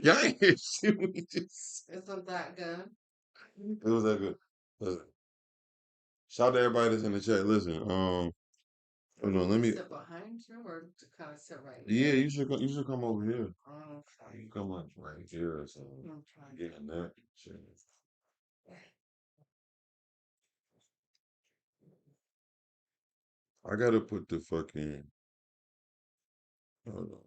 Y'all ain't hear shit we just said. Isn't that good? It was that good. Listen, shout out to everybody that's in the chat. Listen, hold on, let me. Sit behind you or to kind of sit right here? Yeah, you should come over here. Oh, okay. You come like right here or something. I'm trying. Getting that shit. I gotta put the fucking. Hold on.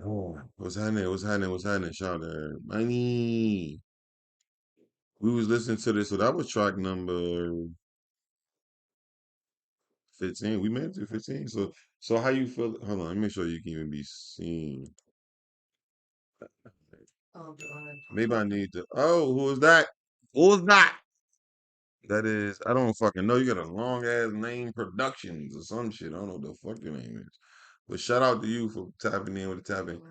Oh, what's happening? What's happening? What's happening? Shout out to money. We was listening to this, so that was track number 15. We made it to 15. So how you feel? Hold on, let me make sure you can even be seen. Oh God. Maybe I need to. Oh, who is that? Who is that? That is, I don't fucking know. You got a long ass name, Productions or some shit. I don't know what the fuck your name is. But shout out to you for tapping in with the tapping.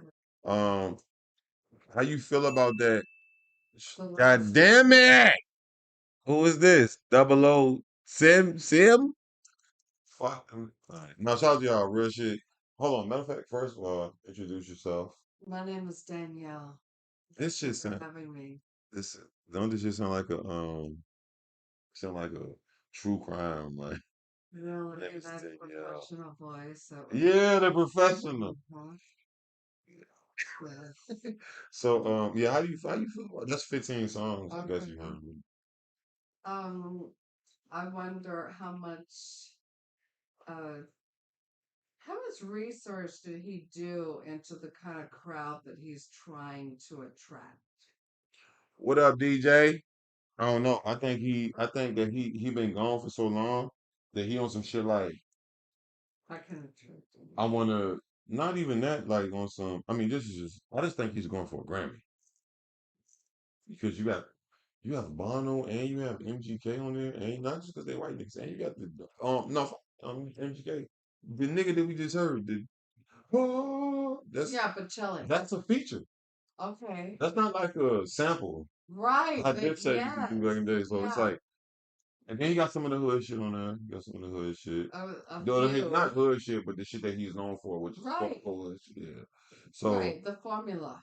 Um, how you feel about that? God damn it! Who is this? Double O Sim? Fuck. Alright. Now shout out to y'all, real shit. Hold on. Matter of fact, first of all, introduce yourself. My name is Danielle. This shit sound having me. This don't this shit sound like a true crime, like really that professional voice. Yeah, the professional. Yeah. So yeah, how you feel about that's 15 songs I guess you heard. Um, I wonder uh how much research did he do into the kind of crowd that he's trying to attract? What up, DJ? I don't know. I think that he been gone for so long that he on some shit like I can attract him. I wanna not even that like on some I mean this is just I just think he's going for a Grammy because you have Bono and you have MGK on there and not just because they white niggas and you got the no MGK the nigga that we just heard the oh, yeah, but Chelly. That's a feature. Okay. That's not like a sample. Right. How Dipset used to do back in the day. So it's like, and then you got some of the hood shit on there. You got some of the hood shit. Not hood shit, but the shit that he's known for, which is right. Hood shit. Yeah. So right, the formula.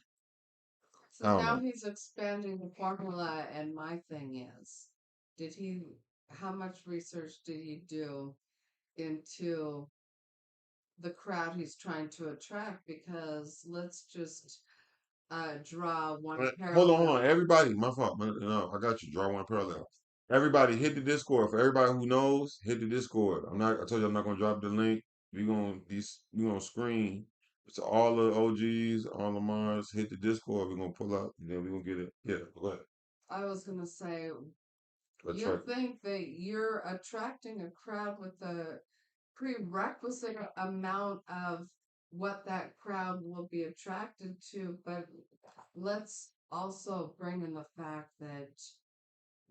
So now he's expanding the formula, and my thing is, how much research did he do into the crowd he's trying to attract, because let's just draw one Hold on, parallel. hold on. Everybody, my fault. No, I got you. Draw one parallel. Everybody, hit the Discord. For everybody who knows, hit the Discord. I told you I'm not gonna drop the link. We gonna screen. It's all the OGs, all the Mars. Hit the Discord. We're gonna pull up, and then we're gonna get it. Yeah, go ahead. I was gonna say, Let's you try. think that you're attracting a crowd with a prerequisite amount of what that crowd will be attracted to, but let's also bring in the fact that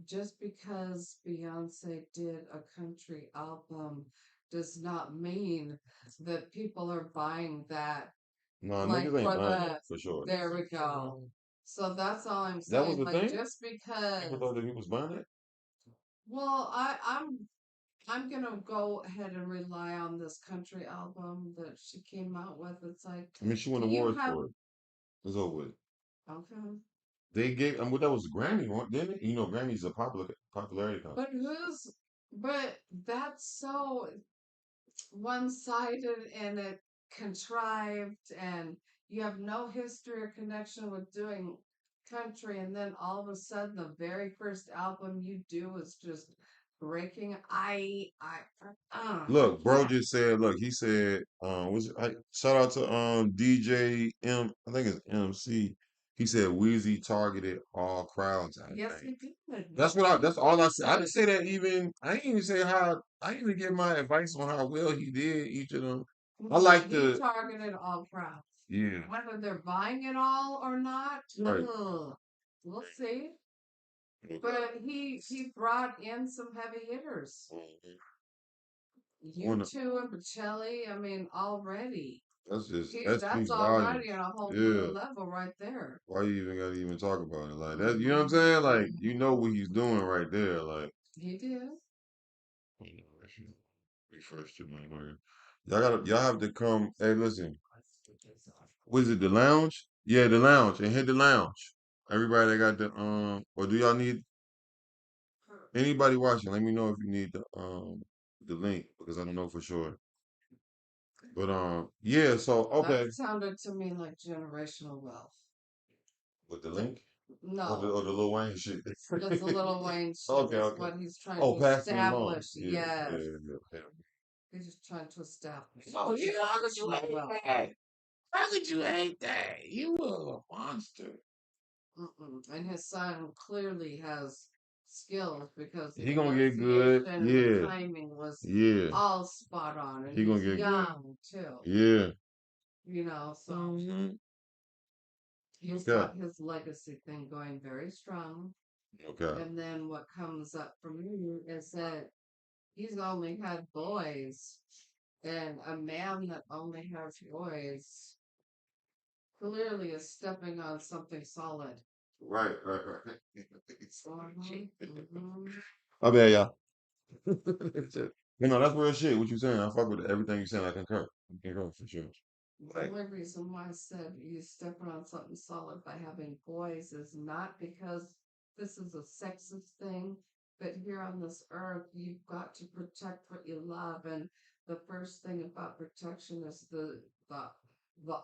just because Beyonce did a country album does not mean that people are buying that. No, Like niggas ain't for buying the, that for sure. there we go. So that's all I'm That was saying. the Like thing. just because, People thought that he was buying it. well, I'm gonna go ahead and rely on this country album that she came out with. It's like, I mean, she won do you awards have for it. It's over with. okay? They gave, what that was a Grammy, didn't it? You know, Grammy's a popularity contest. But that's so one-sided and it contrived, and you have no history or connection with doing country, and then all of a sudden the very first album you do is just breaking. I Look, bro just said, look, he said, shout out to DJ M, I think it's MC. He said Weezy targeted all crowds, I yes think. he did. That's all I said. I didn't say that even, I didn't even say how, I didn't even give my advice on how well he did each of them. I like He the, targeted all crowds. yeah, Whether they're buying it all or not, right. we'll see. Okay. But he brought in some heavy hitters. Mhm. You Wanna- two and Bocelli, I mean, already. that That's speaks already volumes. on a whole Yeah. new level right there. Why you even gotta even talk about it like that? You know what I'm saying? Like you know what he's doing right there. Like He did. refresh to my mind. Y'all have to come. Hey, listen. What is it? The lounge? Yeah, the lounge. And hit the lounge. Everybody that got the or do y'all need anybody watching? Let me know if you need the link because I don't know for sure. But yeah. So okay. That sounded to me like generational wealth. With the link No, or the Lil Wayne shit. that's a Lil Wayne shit. Okay, That's okay. what he's trying Oh, to passing it along. establish. Yeah, yeah, Yes. yeah. He's just trying to establish. Oh, yeah, how could you hate Well, that? How could you hate that? You were a monster. and his son clearly has skills because the He gonna get good. enunciation and the Yeah, timing was yeah. all spot on, and He gonna he's get good. young too. Yeah. So Mm-hmm. he's Okay. got his legacy thing going very strong. Okay. And then what comes up for me is that he's only had boys, and a man that only has boys clearly is stepping on something solid. Right. Mhm. I bet y'all. You know, that's real shit. What you saying? I fuck with everything you saying. I concur. I concur for sure. The only reason why I said you stepping on something solid by having boys is not because this is a sexist thing, but here on this earth, you've got to protect what you love, and the first thing about protection is the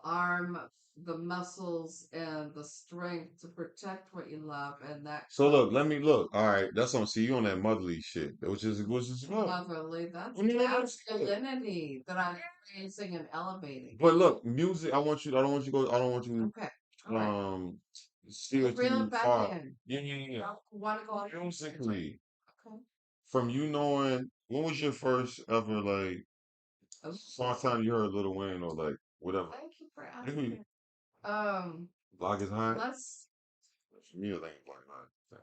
arm, the muscles, and the strength to protect what you love, and that So look, let me look. All right, that's on. See you on that motherly shit, which is fun. motherly. That's I mean, that's good. masculinity that I'm raising and elevating. But look, music. I want you. I don't want you to go. I don't want you Okay, all right. steer Reel too it back far. in. Yeah. Want to go on? Musically, Okay. from you knowing, when was your first ever like Oh, first time you heard Lil Wayne or like whatever? thank you for Maybe asking. Um, Block is high. let's, For me, it ain't Block is high.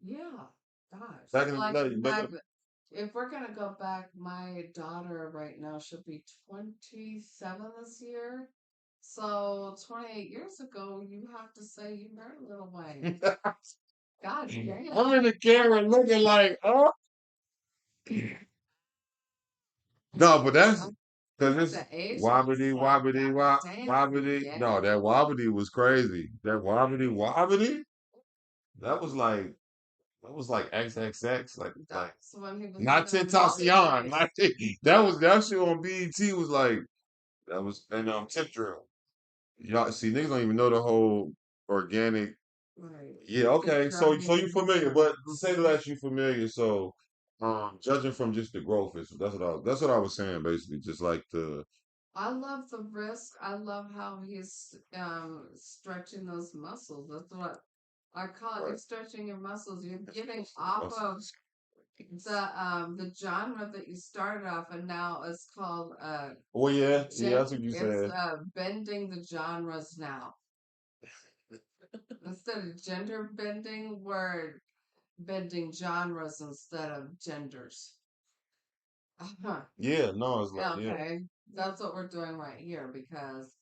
yeah, gosh. Back in Like, back if we're gonna go back, my daughter right now should be 27 this year. So 28 years ago, you have to say you heard Little Wayne. God damn. I'm in the camera looking like, oh. No, but that's because The it's age wobbity, wobbity, damn, wobbity. yeah. No, that wobbity was crazy. That wobbity, wobbity. That was like XXX. Like That's when he was not living in Tentacion. Hollywood. Like that shit on BET was like. That was and tip drill. Y'all see niggas don't even know the whole organic. Right. Yeah, okay. So you familiar, but to say the less you familiar, so judging from just the growth is that's what I was saying basically. Just like the I love the risk. I love how he's stretching those muscles. That's what I call it. You're right. stretching your muscles. You're getting off of the genre that you started off, and now it's called Oh yeah, yeah, gen. that's what you It's said. bending the genres now. Instead of gender bending, we're bending genres instead of genders. Uh-huh. Yeah, no, it's like yeah. Okay, that's what we're doing right here because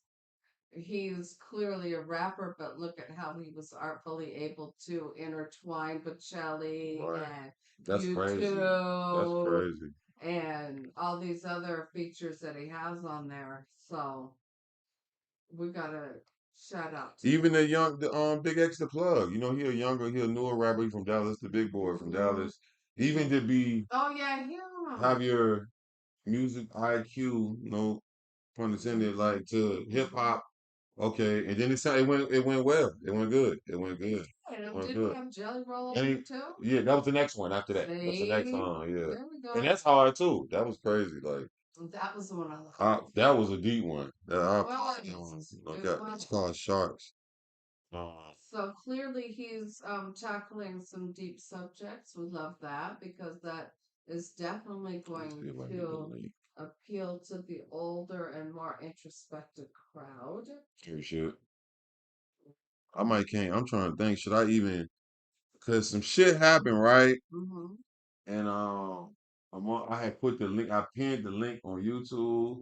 he's clearly a rapper, but look at how he was artfully able to intertwine Bocelli Right. and That's crazy. That's YouTube crazy. and all these other features that he has on there. So we gotta shout out to Even him. the young, the Big X the plug. You know, he a newer rapper. He from Dallas, the big boy from Mhm. Dallas. Even to be Oh yeah, him. have your music IQ, no pun intended, like to hip hop. Okay, and then it went well. It went good. It went good. It And went didn't he good. have Jelly Roll on And there too? yeah, that was the next one after that. That's the next See, song. Yeah, there we and go. that's hard too. That was crazy. Like That was the one I loved. that was a deep one. Well, it It's was. called Sharks. So clearly he's tackling some deep subjects. We love that because that is definitely Let's going see if I can get the to link. appeal to the older and more introspective crowd. Here, shit. I might can't. I'm trying to think. Should I even? Cause some shit happened, right? Mm-hmm. And I had put the link. I pinned the link on YouTube,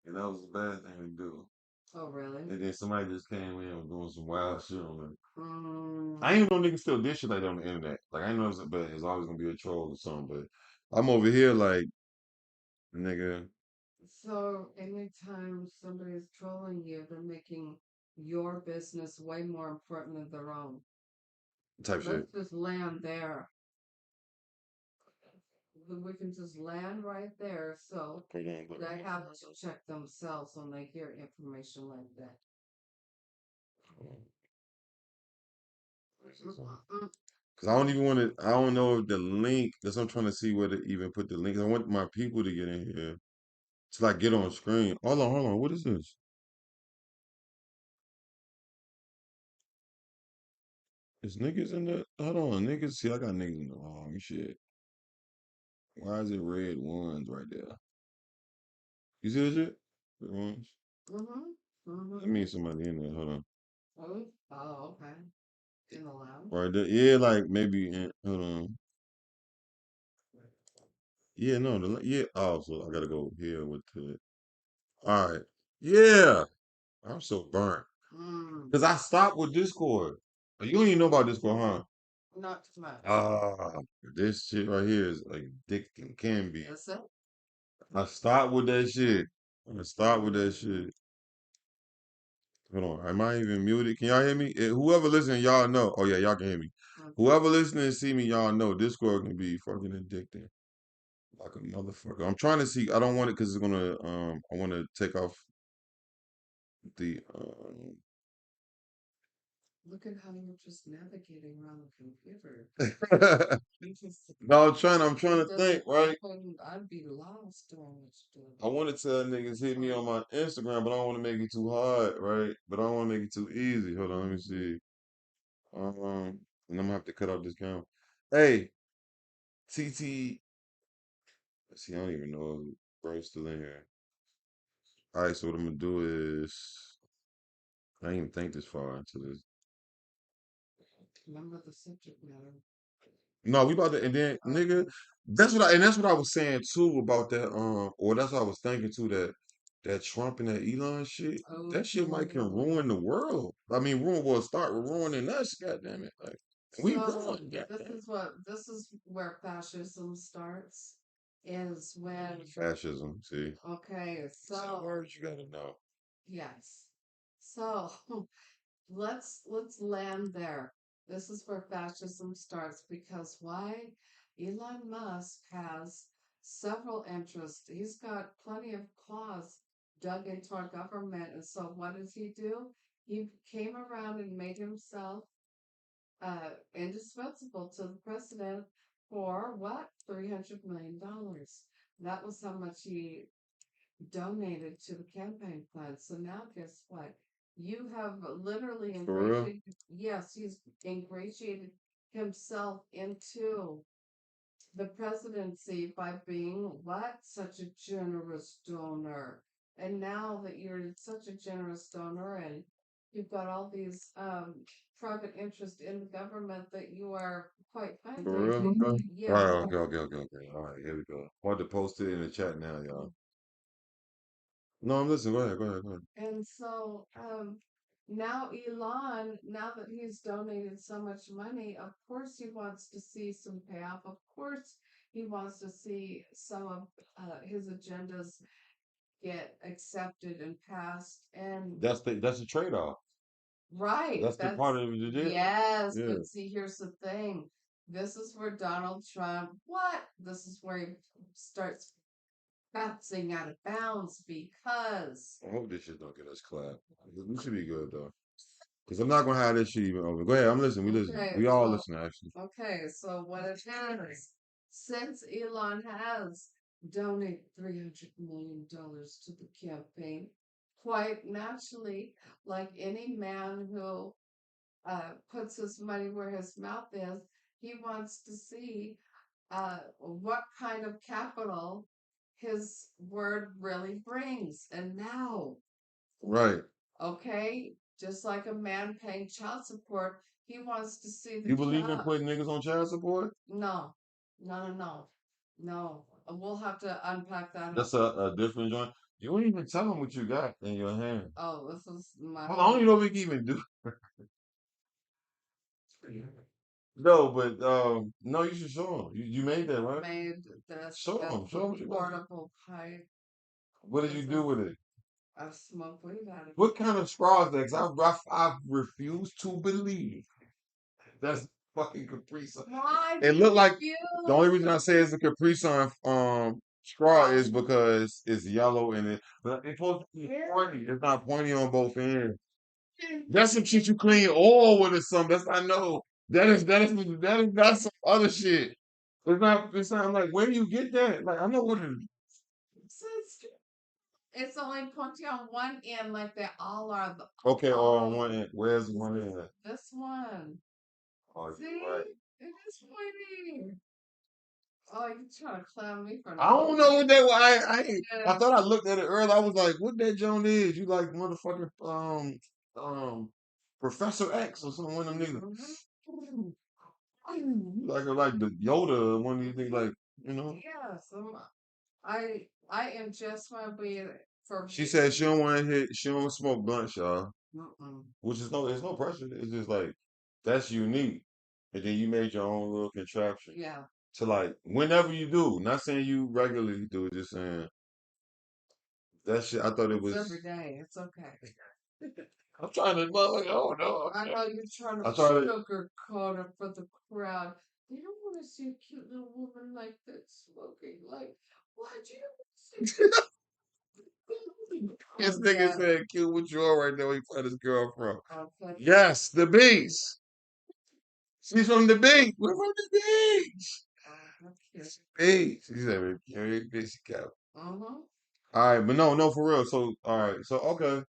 and that was the bad thing to do. Oh, really? And then somebody just came in and was doing some wild shit on it. I Mm. ain't know niggas still did shit like that on the internet. Like I know, but it's always gonna be a troll or something. But I'm over here like, nigga, So anytime somebody's trolling you, they're making your business way more important than their own. type shit. Let's just land there. We can just land right there. So Hold on, look. they have to check themselves when they hear information like that. Mm-mm. Cause I don't even want to. I don't know if the link. That's what I'm trying to see where to even put the link. I want my people to get in here to like get on screen. Hold on. What is this? Is niggas in the? Hold on, niggas. See, I got niggas in the wrong shit. Why is it red ones right there? You see this shit? Red ones. Mm-hmm. That Mm-hmm. means somebody in there. Hold on. Oh, okay. In the lounge. Right there. Yeah, like maybe. Hold on. Yeah, no. Yeah. Oh, so I gotta go here with the. All right. Yeah. I'm so burnt. Mm. Cause I stopped with Discord. You don't even know about Discord, huh? Not too much. This shit right here is addicting. Can be. Is it? I stopped with that shit. I stopped with that shit. Hold on. Am I even muted? Can y'all hear me? Whoever listening, y'all know. Oh yeah, y'all can hear me. Okay. Whoever listening and see me, y'all know Discord can be fucking addicting. Like a motherfucker. I'm trying to see. I don't want it because it's gonna. I want to take off the. Look at how you're just navigating around the computer. You just No, I'm trying it to think. doesn't Right. open. I'd be lost doing what you're I want to tell niggas hit me on my Instagram, but I don't want to make it too hard, right? But I don't want to make it too easy. Hold on, let me see. And I'm gonna have to cut off this camera. Hey, TT. See, I don't even know if bro's still in here. All right, so what I'm gonna do is I didn't even think this far into this. Remember the subject matter. No, we about to, and then nigga, that's what I was saying too about that. Or that's what I was thinking too that Trump and that Elon shit. Oh, That shit might can ruin the world. I mean, start ruining us. Goddamn it, like we so ruined. Goddamn this is where fascism starts. Is when fascism. See, okay, some so words you gotta know. yes. So let's land there. This is where fascism starts because why? Elon Musk has several interests. He's got plenty of claws dug into our government. And so what does he do? He came around and made himself indispensable to the president for what? $300 million. That was how much he donated to the campaign fund. So now guess what? You have literally For real? ingratiated, yes, he's ingratiated himself into the presidency by being what? Such a generous donor. And now that you're such a generous donor and you've got all these private interest in the government that you are quite For real? engaging. Okay. All Yeah. right, okay. All right, here we go. I want to post it in the chat now, y'all. No, I'm listening. Go ahead. And so now Elon, now that he's donated so much money, of course he wants to see some payoff. Of course he wants to see some of his agendas get accepted and passed. And That's the trade-off. right, That's the part of the deal. yes, Yeah. but see, here's the thing. This is where Donald Trump, what? This is where he starts bouncing out of bounds because I hope this shit don't get us clapped. We should be good though. Cause I'm not gonna have this shit even over. Go ahead, I'm listening. We listen. okay, We all so listen actually. okay, so what it is, since Elon has donated $300 million to the campaign, quite naturally, like any man who puts his money where his mouth is, he wants to see what kind of capital his word really brings. And now, Right. okay, just like a man paying child support, he wants to see the You believe in child. putting niggas on child support? No, no. We'll have to unpack that. That's a different joint. You don't even tell them what you got in your hand. Oh, this is my. Hold on, I don't even know if we can even do. No, but no, you should show them. You made that, right? Made this Show them. Show them what you got. portable pipe. What did This you do is with it? I smoke weed out of it. What kind of straws is that? 'Cause I refuse to believe that's fucking Capri Sun. Why It do looked like you the only reason I say it's a Capri Sun straw is um because it's yellow and but it's supposed to be pointy. It's not pointy on both ends. That's some shit you clean oil with or something. That's I know. That is not some other shit. It's not like where do you get that? Like I know what it is. since it's only pointy on one end like they all are Okay, or on all one end. Where's one end? this one. Oh, See? you're right. It is pointy. Oh, you trying to clown me for I not don't know what that was. I yes. thought I looked at it earlier. I was like, what that Joan is? You like motherfucking Professor X or something one of them niggas. Mhm. You like the Yoda or one of these things like, you know. Yes, I ingest my weed for She said she don't want to she don't smoke blunts, y'all. mm-mm. Which is it's no pressure. It's just like that's unique. And then you made your own little contraption. Yeah. To like whenever you do, not saying you regularly do, just saying that shit. I thought it It's was. every day. It's okay. I'm trying to. Oh no. I know you're trying to I try to. sugarcoat it for the crowd. They don't want to see a cute little woman like that smoking. Like, why do you want to see? This Oh, nigga yeah. said, "Kill what you are right now." Where he find his girl from? Okay. Yes, the beach. She's from the beach. We're from the beach. Okay. Beach. He said, "Carry bitch cap." Uh-huh. All right, but no, for real. So, all right, so okay.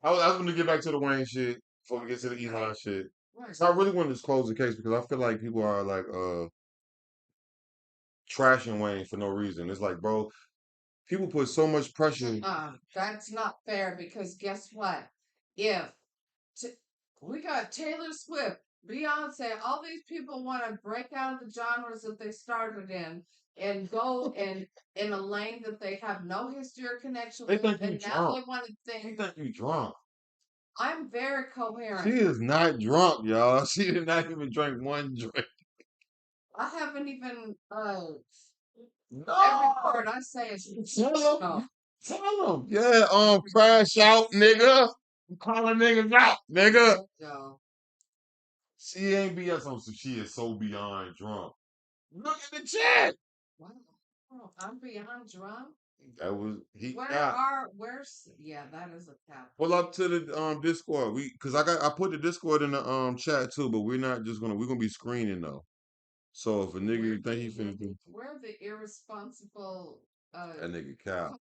I was going to get back to the Wayne shit before we get to the Elon shit. Right. So I really wanted to close the case because I feel like people are like trashing Wayne for no reason. It's like, bro, people put so much pressure. That's not fair because guess what? If t- we got Taylor Swift, Beyonce, all these people want to break out of the genres that they started in and go in a lane that they have no history or connection They with, think you and now drunk. they want to They think think you drunk. I'm very She coherent. is not drunk, y'all. She did not even drink one drink. I haven't even every No. word I say is Tell no. him. Tell him. Yeah, crash out, nigga. I'm calling niggas out, nigga. No. She ain't beyond so she is so beyond drunk. Look at the chat. Wow. Oh, I'm beyond drunk. That was he Where's yeah, that is a cap. pull up to the Discord. Cause I put the Discord in the chat too, but we're gonna be screening though. So if a nigga think he finna do We're the irresponsible that nigga Cal.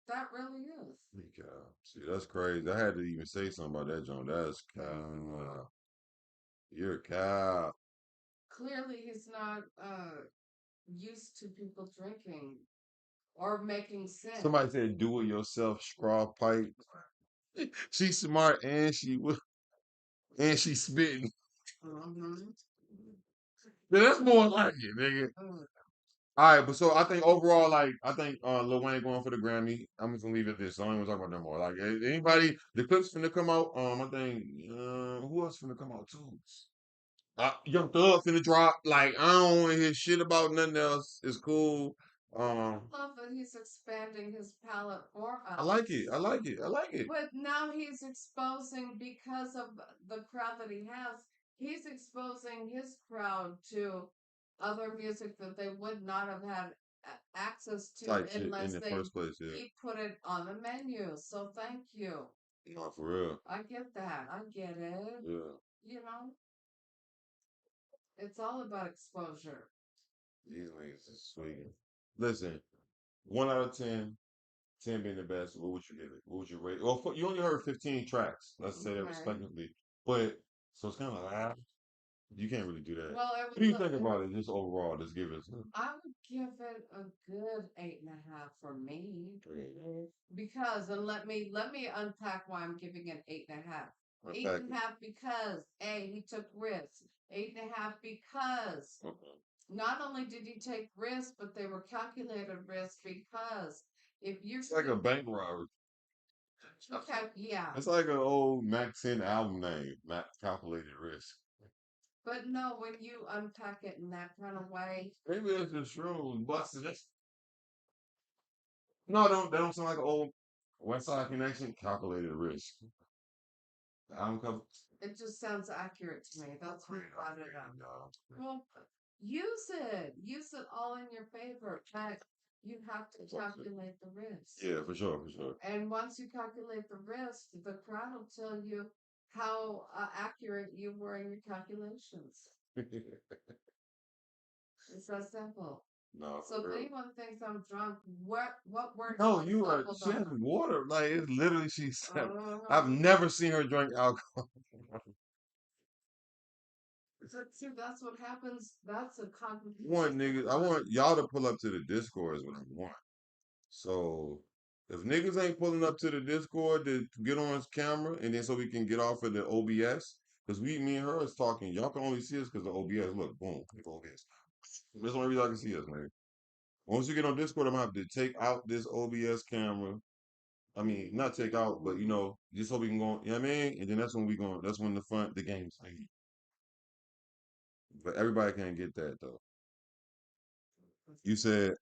that really is. Cal. See, that's crazy. I had to even say something about that, John. That's Cal. You're Cal. Clearly he's not used to people drinking or making sense. Somebody said do it yourself straw pipe. She's smart and she spitting. Mm-hmm. Yeah, that's more like it, nigga. All right, but so I think overall, like I think Lil Wayne going for the Grammy. I'm just gonna leave it at this. So I don't even talk about that more. Like anybody, the clips finna come out. I think who else finna come out too? Young Thug finna drop. Like I don't want to hear shit about nothing else. It's cool. Love that he's expanding his palette for us. I like it. I like it. I like it. But now he's exposing, because of the crowd that he has, he's exposing his crowd to other music that they would not have had access to Type shit in unless the they first place. Yeah. he put it on the menu. So thank you. No, for real. I get that. I get it. Yeah. You know, it's all about exposure. These niggas is sweet. Listen, 1 out of 10. 10 being the best, what would you give it? What would you rate? Well, you only heard 15 tracks. Let's say that Okay. respectively. But, so it's kind of like, you can't really do that. Well, What do you think about it just overall? Just give it. I would give it a good 8.5 for me. Because, and let me unpack why I'm giving it 8.5. Eight Unpack and it. a half because he took risks. 8.5 because not only did he take risks, but they were calculated risks, because if you It's like a bank robbery. okay, yeah. It's like an old Mac 10 album name, Mac Calculated Risk. But no, when you unpack it in that kind of way, Maybe that's just true. Busted. No, they don't sound like an old West Side Connection Calculated Risk. The album cover. it just sounds accurate to me. That's why I brought it up. Well, use it. Use it all in your favor. But you have to calculate the risk. Yeah, for sure, for sure. And once you calculate the risk, the crowd will tell you how accurate you were in your calculations. It's that simple. No, So if for real. anyone thinks I'm drunk, what words? No, you are. She has water. Like it's literally. She said, "I've never seen her drink alcohol." See, that's what happens. That's a cognitive. Want niggas. I want y'all to pull up to the Discord is what I want. So if niggas ain't pulling up to the Discord to get on his camera, and then so we can get off of the OBS, because me and her is talking. Y'all can only see us because the OBS. Look, boom, OBS. That's the only reason I can see us, man. Once you get on Discord, I'm gonna have to take out this OBS camera. I mean, not take out, but just so we can go. You know what I mean? And then that's when we going. That's when the game's playing. But everybody can't get that though. You said,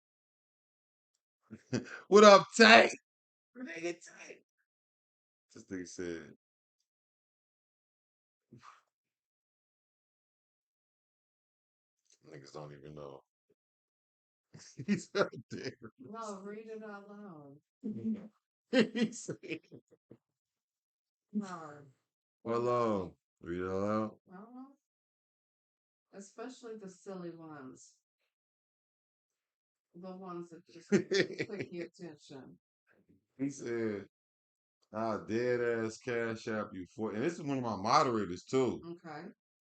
"What up, Tank?" Nigga Tank. This nigga said, "Niggas don't even know." He's out there. No, read it out loud. He said, No. "Hello." Read it out Especially the silly ones. The ones that just loud. quick your attention. He said, "I'll dead ass cash app you for," and this is one of my moderators too. Okay.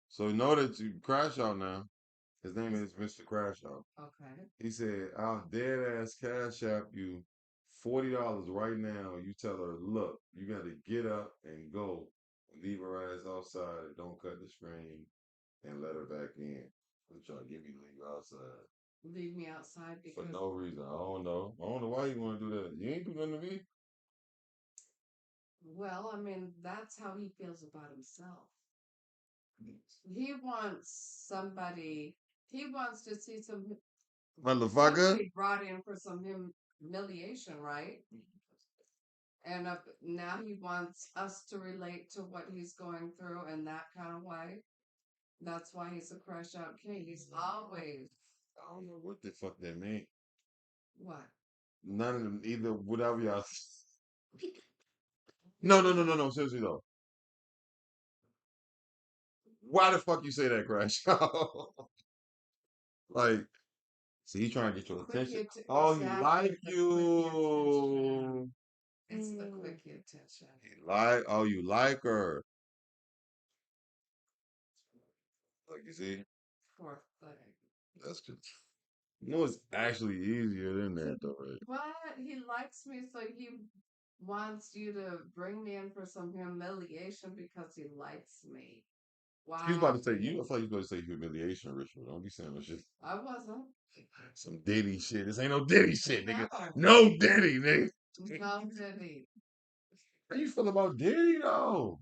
So know that you crash out now. His name is Mr. Crash Out. Okay. He said, "I'll dead ass cash app you $40 right now." You tell her, "Look, you got to get up and go. Leave her ass outside. Don't cut the screen and let her back in." I'm trying to give you leave you outside. Leave me outside For because no reason. I don't know. I don't know why you want to do that. You ain't do nothing to me. well, I mean, that's how he feels about himself. He wants somebody. He wants to see Motherfucker. somebody brought in for some humiliation, right? And now he wants us to relate to what he's going through in that kind of way. That's why he's a crash out king. He's always I don't know what the fuck that mean. what? None of them, either whatever y'all. No, no, no, no, no. Seriously though, why the fuck you say that, Crash? Like, see, he trying to get your attention. Oh, he like you. It's the quickie attention. He like. Oh, you like her. Like you see, Poor thing. that's good. You know, it's actually easier than that, though. Right? But he likes me, so he wants you to bring me in for some humiliation because he likes me. He was about Why? to say you. I thought you was going to say humiliation ritual. Don't be saying no shit. I wasn't. Some Diddy shit. This ain't no Diddy shit, nigga. No. No Diddy, nigga. No, Diddy. How you feel about Diddy though?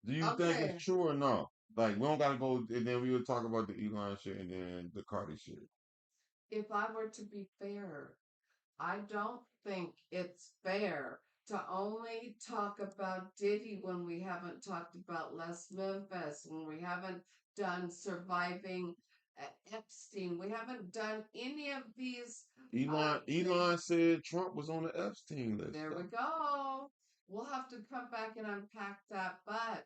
Do you think Okay. it's true or not? Like we don't gotta go, and then we would talk about the Elon shit and then the Cardi shit. If I were to be fair, I don't think it's fair to only talk about Diddy when we haven't talked about Les Memphis, when we haven't done surviving Epstein. We haven't done any of these. Elon said Trump was on the Epstein list. There we go. We'll have to come back and unpack that, but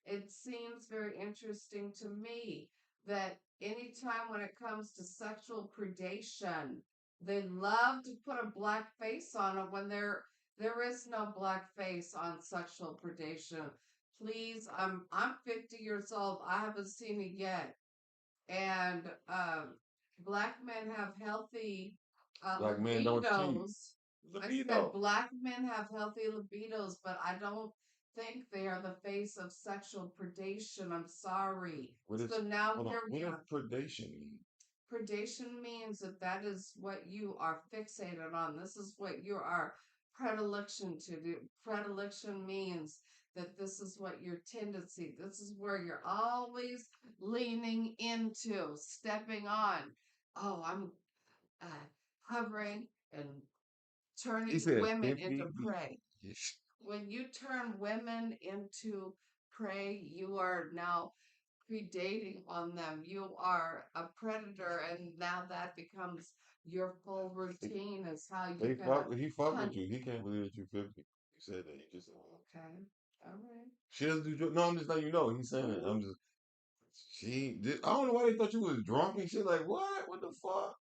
it seems very interesting to me that anytime when it comes to sexual predation, they love to put a black face on it when there is no black face on sexual predation. Please, I'm 50 years old. I haven't seen it yet. And black men have healthy Black men don't cheat. libidos. I said Libido. black men have healthy libidos, but I don't think they are the face of sexual predation. I'm sorry. What is So now hold on? here What we does are. predation mean? Predation means that that is what you are fixated on. This is what you are predilection to do. Predilection means that this is what your tendency, this is where you're always leaning into, stepping on. Oh, I'm hovering and He turning said women 50. into prey. When you turn women into prey, you are now predating on them. You are a predator, and now that becomes your full routine is how you're gonna He fuck with hunt. you. He can't believe that you're 50. You said that. He just Okay, all right. she doesn't do drugs. No, I'm just letting you know. He's saying it. I'm just I don't know why they thought you was drunk and shit. Like what? What the fuck?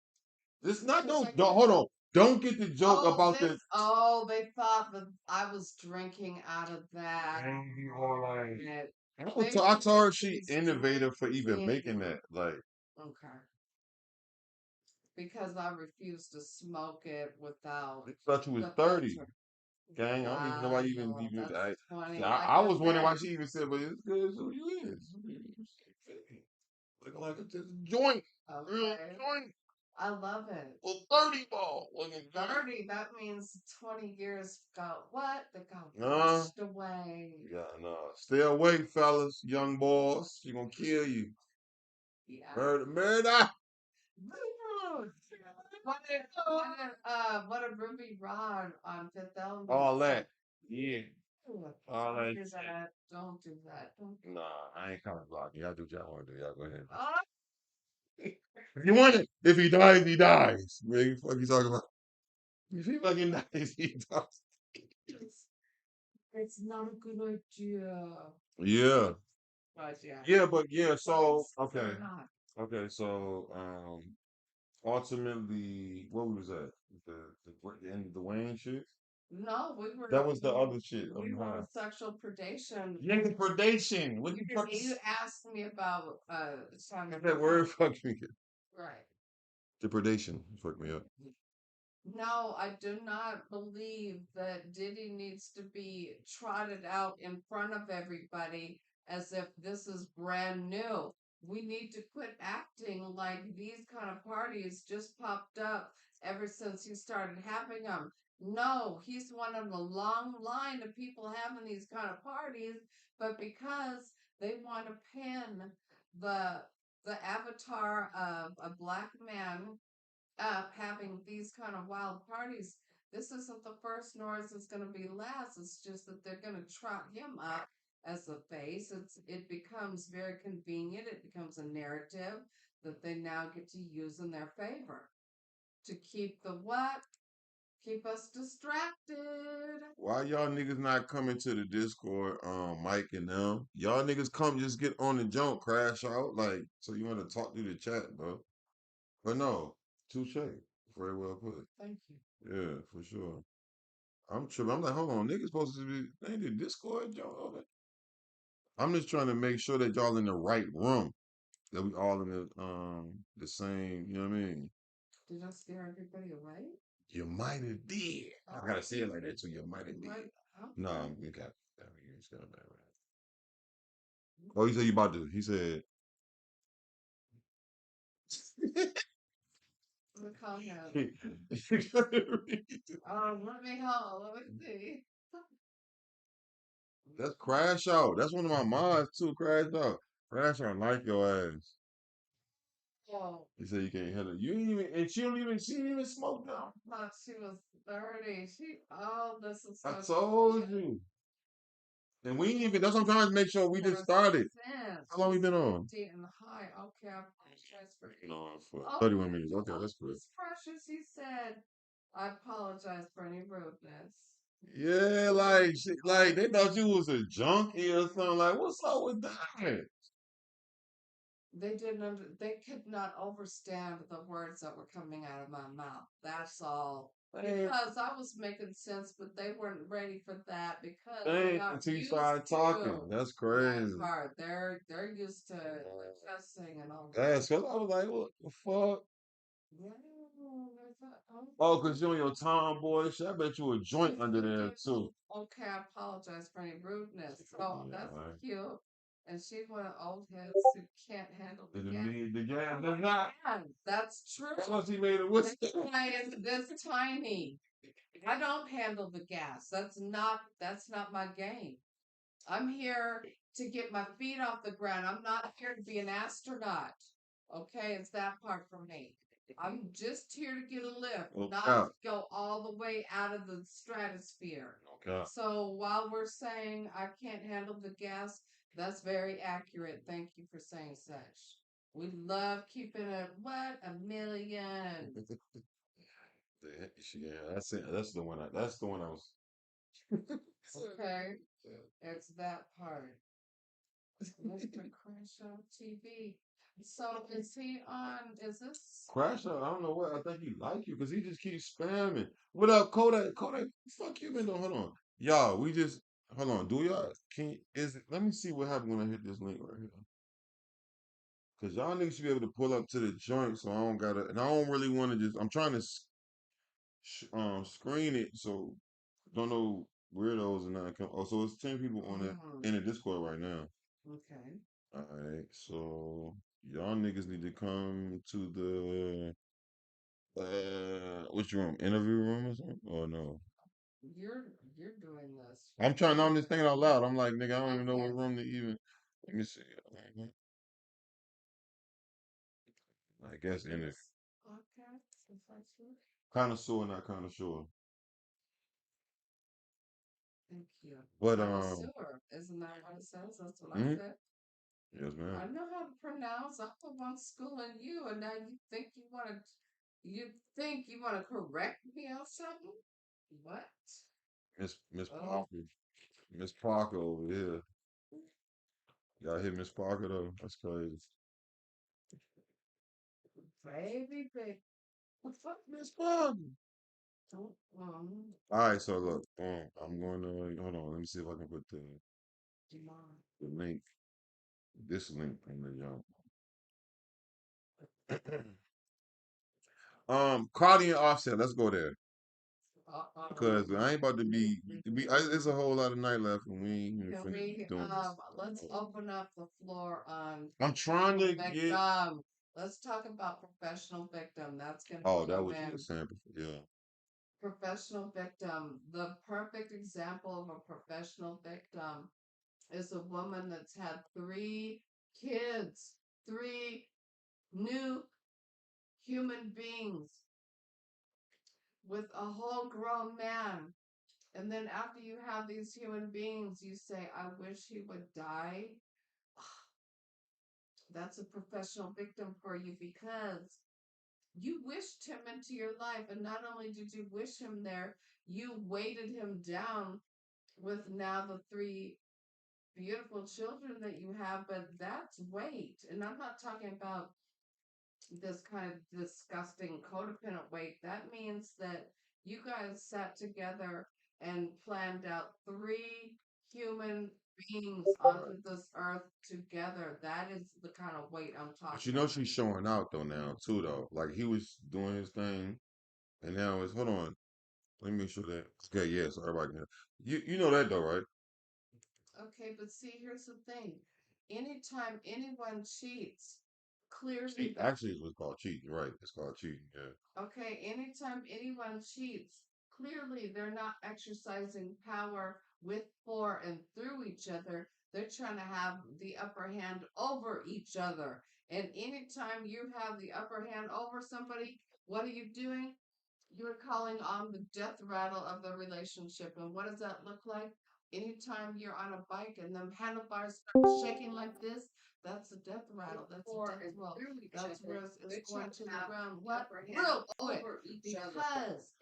This not Because no. I Don't, can't. hold on. Don't get the joke Oh, about this. the. Oh, they thought that I was drinking out of that. Crazy or like. They I think told that her I she was innovative for even making drinking. that. Like Okay. Because I refuse to smoke it without I thought you was the 30. filter. Gang, I don't even know why you Wow, even. that's funny. I, Like I I was wondering why said, she even said, but it's good as who you is. Looking like a joint, real okay, joint, I love it. a 30 ball. Looking good. 30, that means 20 years got what? They got Nah, washed away. yeah, no. Stay away, fellas, young boys. She gonna kill you. Yeah. Murder, murder. What did Ruby Rod on Fifth Element All say? that. Yeah. All Don't that do shit. that. Don't do that. Don't do Nah, I ain't coming blocking. Y'all do what y'all want to do. Y'all go ahead. that. If you want it, if he dies, he dies. Man, you fuck you talking about? If he fucking dies, he dies. It's not a good idea. Yeah. But yeah. Yeah, but yeah, so They're okay. not. Okay, so ultimately what was that? The end of the Wayne shit? No, we were That was the other shit. we were on sexual predation. Yeah, the predation. What the fuck You is asked me about that word? Fuck me. right. The predation. Fuck me up. No, I do not believe that Diddy needs to be trotted out in front of everybody as if this is brand new. We need to quit acting like these kind of parties just popped up ever since he started having them. No, he's one of the long line of people having these kind of parties, but because they want to pin the the avatar of a black man up having these kind of wild parties. This isn't the first, nor is this going to be last. It's just that they're going to trot him up as the face. It becomes very convenient. It becomes a narrative that they now get to use in their favor. to keep the what? Keep us distracted. Why y'all niggas not coming to the Discord, Mike and them? Y'all niggas come just get on the jump, crash out, like, so you want to talk through the chat, bro. But no, touche. Very well put. Thank you. Yeah, for sure. I'm tripping. I'm like, hold on, niggas supposed to be they in the Discord, y'all. I'm just trying to make sure that y'all in the right room. That we all in the same, you know what I mean? Did I scare everybody away? You might have did. I gotta say it like that too. You might have did. What? No, you got that. You just got that right. Oh, he said you about to. He said. Let me call him. That's Let me hold. Let me see. Crash Out. That's one of my mods too. Crash Out. Crash Out like your ass. Oh, He said you can't handle it. You ain't even, and she didn't even smoke now. I thought she was 30. This is I so told you. And we ain't even, that's what I'm trying to make sure we just started. How long we been on? And high. Okay, I apologize for Been on for Oh, 31 minutes. Okay, that's good. Miss Precious, he said, I apologize for any rudeness. Yeah, like like they thought you was a junkie or something. Like, what's up with that? They could not understand the words that were coming out of my mouth. That's all. Man, Because I was making sense, but they weren't ready for that because they're man, not until you used started talking. to That's that crazy. part. They're used to cussing and all that. That's because I was like, what the fuck? Yeah, I thought, Oh, because you on your tomboy shit. I bet you a joint under there too. Okay, I apologize for any rudeness. So Yeah, that's right. cute. And she's one of old heads who can't handle the gas. The gas does not. That's true. That's why she made it. What's That's why it's this tiny. I don't handle the gas. That's not my game. I'm here to get my feet off the ground. I'm not here to be an astronaut. Okay, it's that part for me. I'm just here to get a lift, not to go all the way out of the stratosphere. Okay. So while we're saying I can't handle the gas, that's very accurate. Thank you for saying such. We love keeping it what a million. Yeah, that's it. That's the one. That's the one I was. Okay, it's that part. Mr. Crash on TV. So is he on? Is this? Crash out. I don't know what. I think he like you because he just keeps spamming. What up, Kodak? Kodak, fuck you been doing? Hold on, y'all. We just hold on. Do y'all can is it? Let me see what happened when I hit this link right here. Cause y'all niggas should be able to pull up to the joint, so I don't gotta. And I don't really want to just. I'm trying to screen it so don't know weirdos and not come. Oh, so it's 10 people on it in the Discord right now. Okay. All right, so y'all niggas need to come to the which room? Interview room or something? Or no? You're you're doing this. I'm trying. I'm just thinking out loud. I'm like, nigga, I don't even know what room to even. Let me see. I guess in it. Okay. Kind of sure, not kind of sure. Thank you. But Connoisseur. Isn't that what it says? That's what I mhm. said. Yes, I ma'am. know how to pronounce. I'm the one schooling you, and now you think you want to correct me on something? What? Miss Oh, Parker. Miss Parker over here. Y'all hit Miss Parker though. That's crazy. baby. What the fuck? Miss Parker. Don't, All right, so look, I'm going to hold on. Let me see if I can put Demon. the link, this link in the jump. Cardi and Offset. Let's go there because I ain't about to be. It's a whole lot of night left, and we ain't even Can finished we doing this. let's open up the floor on I'm trying to get. victim. Let's talk about professional victim. That's gonna Oh, that come was you in. were saying before. Yeah. Professional victim. The perfect example of a professional victim is a woman that's had 3 kids, 3 new human beings with a whole grown man. And then after you have these human beings, you say, I wish he would die. That's a professional victim for you because You wished him into your life, and not only did you wish him there, you weighted him down with now the three beautiful children that you have, but that's weight. And I'm not talking about this kind of disgusting codependent weight. That means that you guys sat together and planned out three human beings onto this earth together. That is the kind of weight I'm But you talking know about. she's showing out though now too though. Like he was doing his thing, and now it's hold on. Let me make sure that okay. Yeah, so everybody can. You know that though, right? Okay, but see, here's the thing. Anytime anyone cheats, clearly Cheat. Actually, it was called cheating. Right? It's called cheating. Yeah. okay, anytime anyone cheats, clearly they're not exercising power with, for, and through each other. They're trying to have the upper hand over each other. And anytime you have the upper hand over somebody, what are you doing? You're calling on the death rattle of the relationship. And what does that look like? Anytime you're on a bike and the handlebars start shaking like this, that's a death rattle. That's a death roll. That's where it's going to the ground. What? Real quick. Because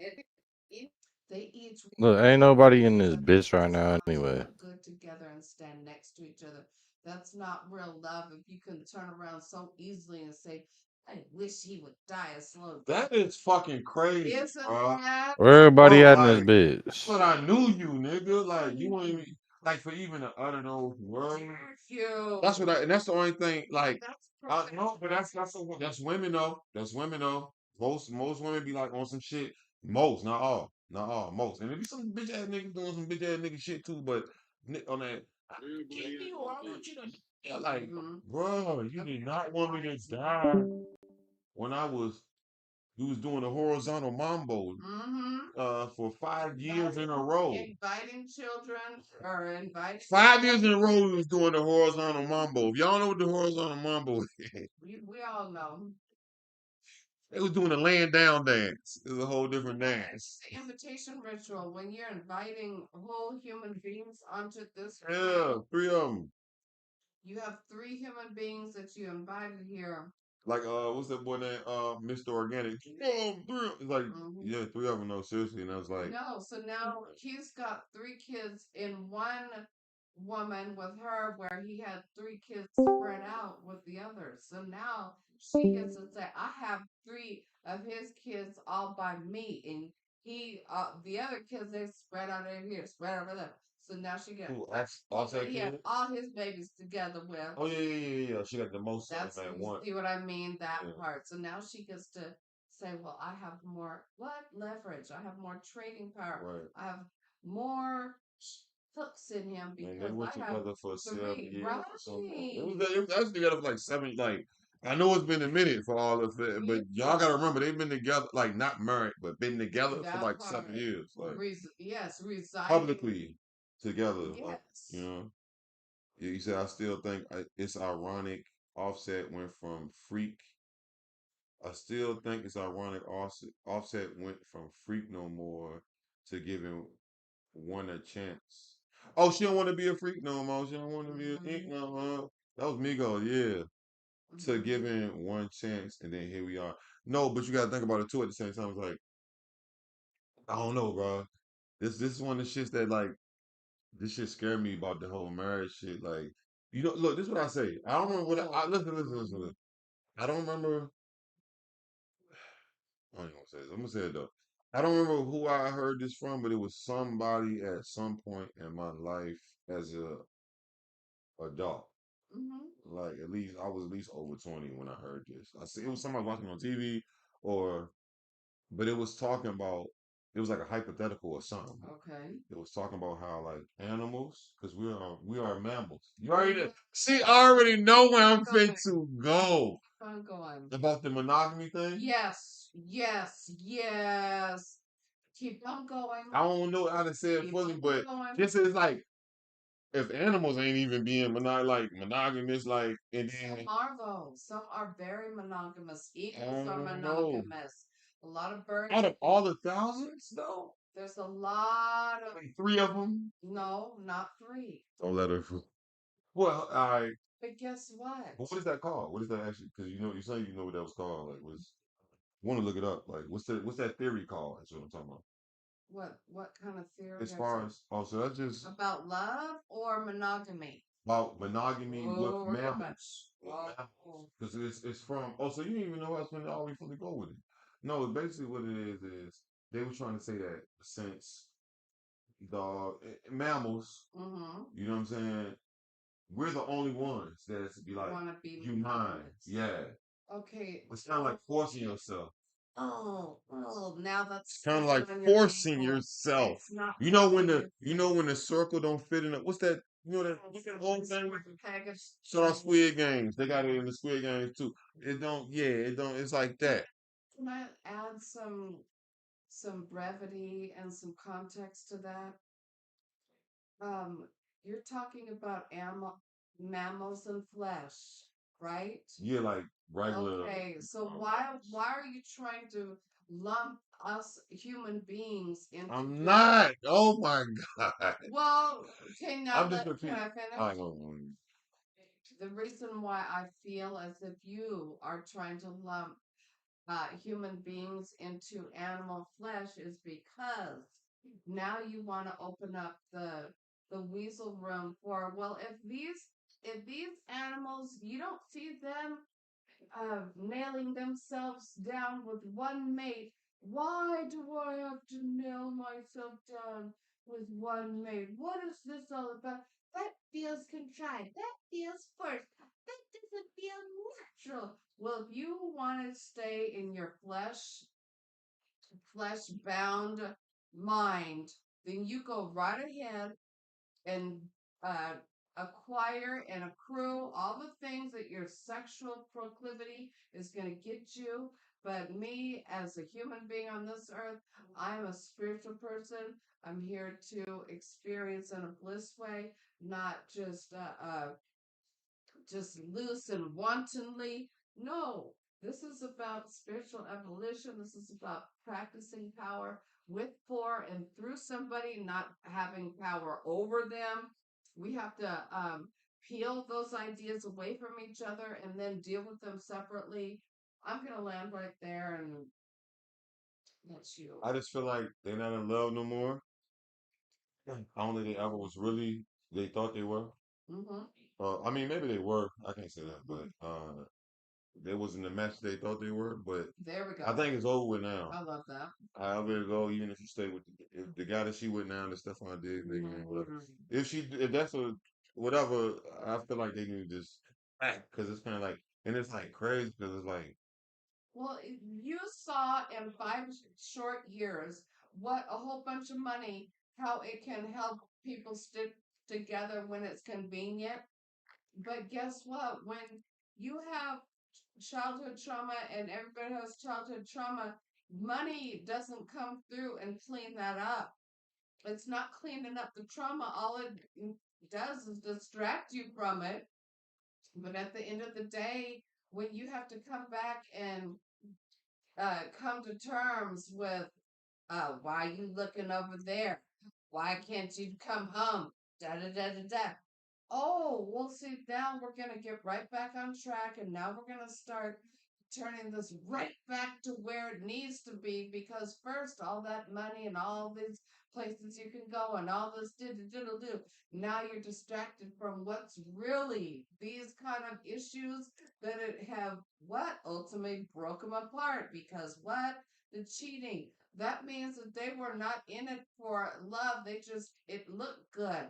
they each Look, ain't want nobody in each this other bitch to right now respond to anyway. look good together and stand next to each other. That's not real love if you can turn around so easily and say, I wish he would die a slow death. That is fucking crazy, Isn't bro. that Where everybody Bro, at in this like that's bitch? what I knew you, nigga. Like you ain't even like for even to utter those words. you? That's what I, and that's the only thing. Like That's I know, but that's women though. That's women though. Most women be like on some shit. Most, not all, not all. Most, and there be some bitch ass niggas doing some bitch ass nigga shit too. But on that, I give you, I want you to. Yeah, like, bro, you did not want me to die when I was. You was doing a horizontal mambo for 5 years in a row. Inviting children or inviting 5 years in a row, we was doing the horizontal mambo. If y'all know what the horizontal mambo is, we all know. they was doing a laying down dance. It was a whole different It's dance. the invitation ritual when you're inviting whole human beings onto this Yeah, planet. three of them. You have three human beings that you invited here. Like what's that boy name? Mr. Organic. Yeah, three. It's like yeah, three of them. No, seriously, and I was like, No, so now he's got three kids in one woman with her, where he had three kids spread out with the others. So now she gets to say, I have three of his kids all by me, and the other kids, they spread out over here, spread over there. So now she got who? Offset he had kid? all his babies together with. Oh yeah. She got the most of That's them at you once. see what I mean, that Yeah, part. So now she gets to say, well, I have more what leverage. I have more trading power. right. I have more hooks in him And they because were I have together for 7 years right. or something. It was actually together for like 7. Like I know it's been a minute for all of it, but y'all gotta remember they've been together, like not married, but been together for That like part. 7 years, like Yes, residing. publicly together. Like you Yes. know, yeah, you said I still think it's ironic. Offset went from freak. I still think it's ironic. Offset went from freak no more to giving one a chance. Oh, she don't want to be a freak no more. She don't want to be a freak no more. That was Migo, yeah. To giving one chance, and then here we are. No, but you gotta think about it too. At the same time, it's like I don't know, bro. This is one of the shits that like this shit scared me about the whole marriage shit. Like you know, look, this is what I say. I don't remember what listen. I don't remember. I don't even want to say this. I'm gonna say it though. I don't remember who I heard this from, but it was somebody at some point in my life as a adult. Like at least I was at least over 20 when I heard this. I see it was somebody watching on TV or but it was talking about it was like a hypothetical or something. Okay. It was talking about how like animals, because we are mammals. You already see, I already know where I'm fit to go. I'm going. About the monogamy thing? Yes. Keep on going. I don't know how to say it Keep fully, on but going. this is like if animals ain't even being monogamous, like and then Some are though. Some are very monogamous. I Eagles are don't know. monogamous. A lot of birds. Out of all the thousands, though, There's a lot of like 3 of them. no, not three. Don't let her. Well, I. But guess what? What is that called? What is that actually? Because you know, you're saying you know what that was called. Like, what is? Want to look it up? Like, what's that theory called? That's what I'm talking about. What kind of theory As is far it? as so that's just About love or monogamy? about monogamy with Oh, we're talking about. mammals. With mammals. Oh, Because it's from so you didn't even know that's when all we fully go with it. No, basically what it is they were trying to say that since the mammals, mm-hmm. you know what I'm saying, we're the only ones that's be like Want to be humane. monogamous? Yeah. Okay. It's kind of like forcing yourself. Now It's that's kind of like stepping on your forcing ankle. yourself. It's not You know when forcing the yourself. circle don't fit in it. What's that? You know that what's that whole thing with Package. so our Squid Games. They got it in the Squid Games too. It don't. Yeah, it don't. It's like that. Can I add some brevity and some context to that? Um, you're talking about mammals and flesh, right? Yeah, like regular. Okay, so why are you trying to lump us human beings into I'm this? not. Oh my god. Well, okay, I'm just can repeating. I finish? I don't. The reason why I feel as if you are trying to lump human beings into animal flesh is because now you want to open up the weasel room for, well, if these animals, you don't see them nailing themselves down with one mate. Why do I have to nail myself down with one mate? What is this all about? That feels contrived. That feels forced. That doesn't feel natural. Well, if you want to stay in your flesh bound mind, then you go right ahead and uh, acquire and accrue all the things that your sexual proclivity is going to get you. But me, as a human being on this earth, I'm a spiritual person. I'm here to experience in a bliss way, not just loose and wantonly. No, this is about spiritual evolution. This is about practicing power with, for, and through somebody, not having power over them. We have to peel those ideas away from each other and then deal with them separately. I'm going to land right there and let you. I just feel like they're not in love no more. I don't think they ever was really. They thought they were. Mm-hmm. I mean, maybe they were. I can't say that, but they wasn't the match they thought they were. But There we I go. think it's over with now. I love that. However it go, even if you stay with if the guy that she with now, the Stephon Diggs, they can whatever. Mm-hmm. If that's a whatever, I feel like they need to just act because it's kind of like and it's like crazy because it's like Well, you saw in 5 short years what a whole bunch of money, how it can help people stick together when it's convenient. But guess what? When you have childhood trauma and everybody has childhood trauma, money doesn't come through and clean that up. It's not cleaning up the trauma. All it does is distract you from it. But at the end of the day, when you have to come back and come to terms with why you looking over there? Why can't you come home? Da da da da da. Oh, well, see, now we're going to get right back on track, and now we're going to start turning this right back to where it needs to be because first, all that money and all these places you can go and all this diddle do. Now you're distracted from what's really these kind of issues that it have what ultimately broke them apart because what? The cheating. That means that they were not in it for love. It looked good.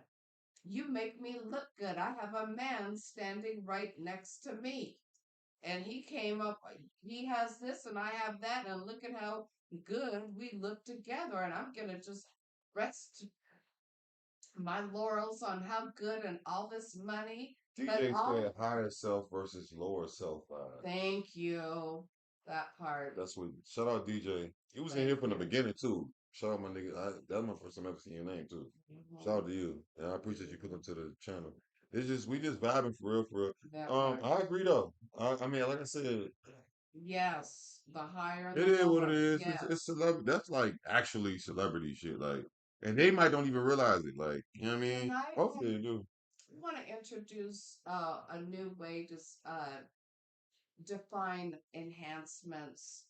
You make me look good. I have a man standing right next to me. And he came up, he has this and I have that. And look at how good we look together. And I'm going to just rest my laurels on how good and all this money. But DJ said higher self versus lower self vibe. thank you. That part. That's what. Shout out DJ. He was in Thank here from the you. beginning too. Shout out my nigga. That's my first time ever seeing your name too. Shout Mhm. out to you, and I appreciate you putting to the channel. It's just we just vibing for real, for real. That part. I agree though. I mean, like I said, Yes. The higher and it the is what it lower. is. Yes. It's celebrity. That's like actually celebrity shit. Like, and they might don't even realize it. Like, you know what I Can mean? I Hopefully they do. want to introduce a new way to define enhancements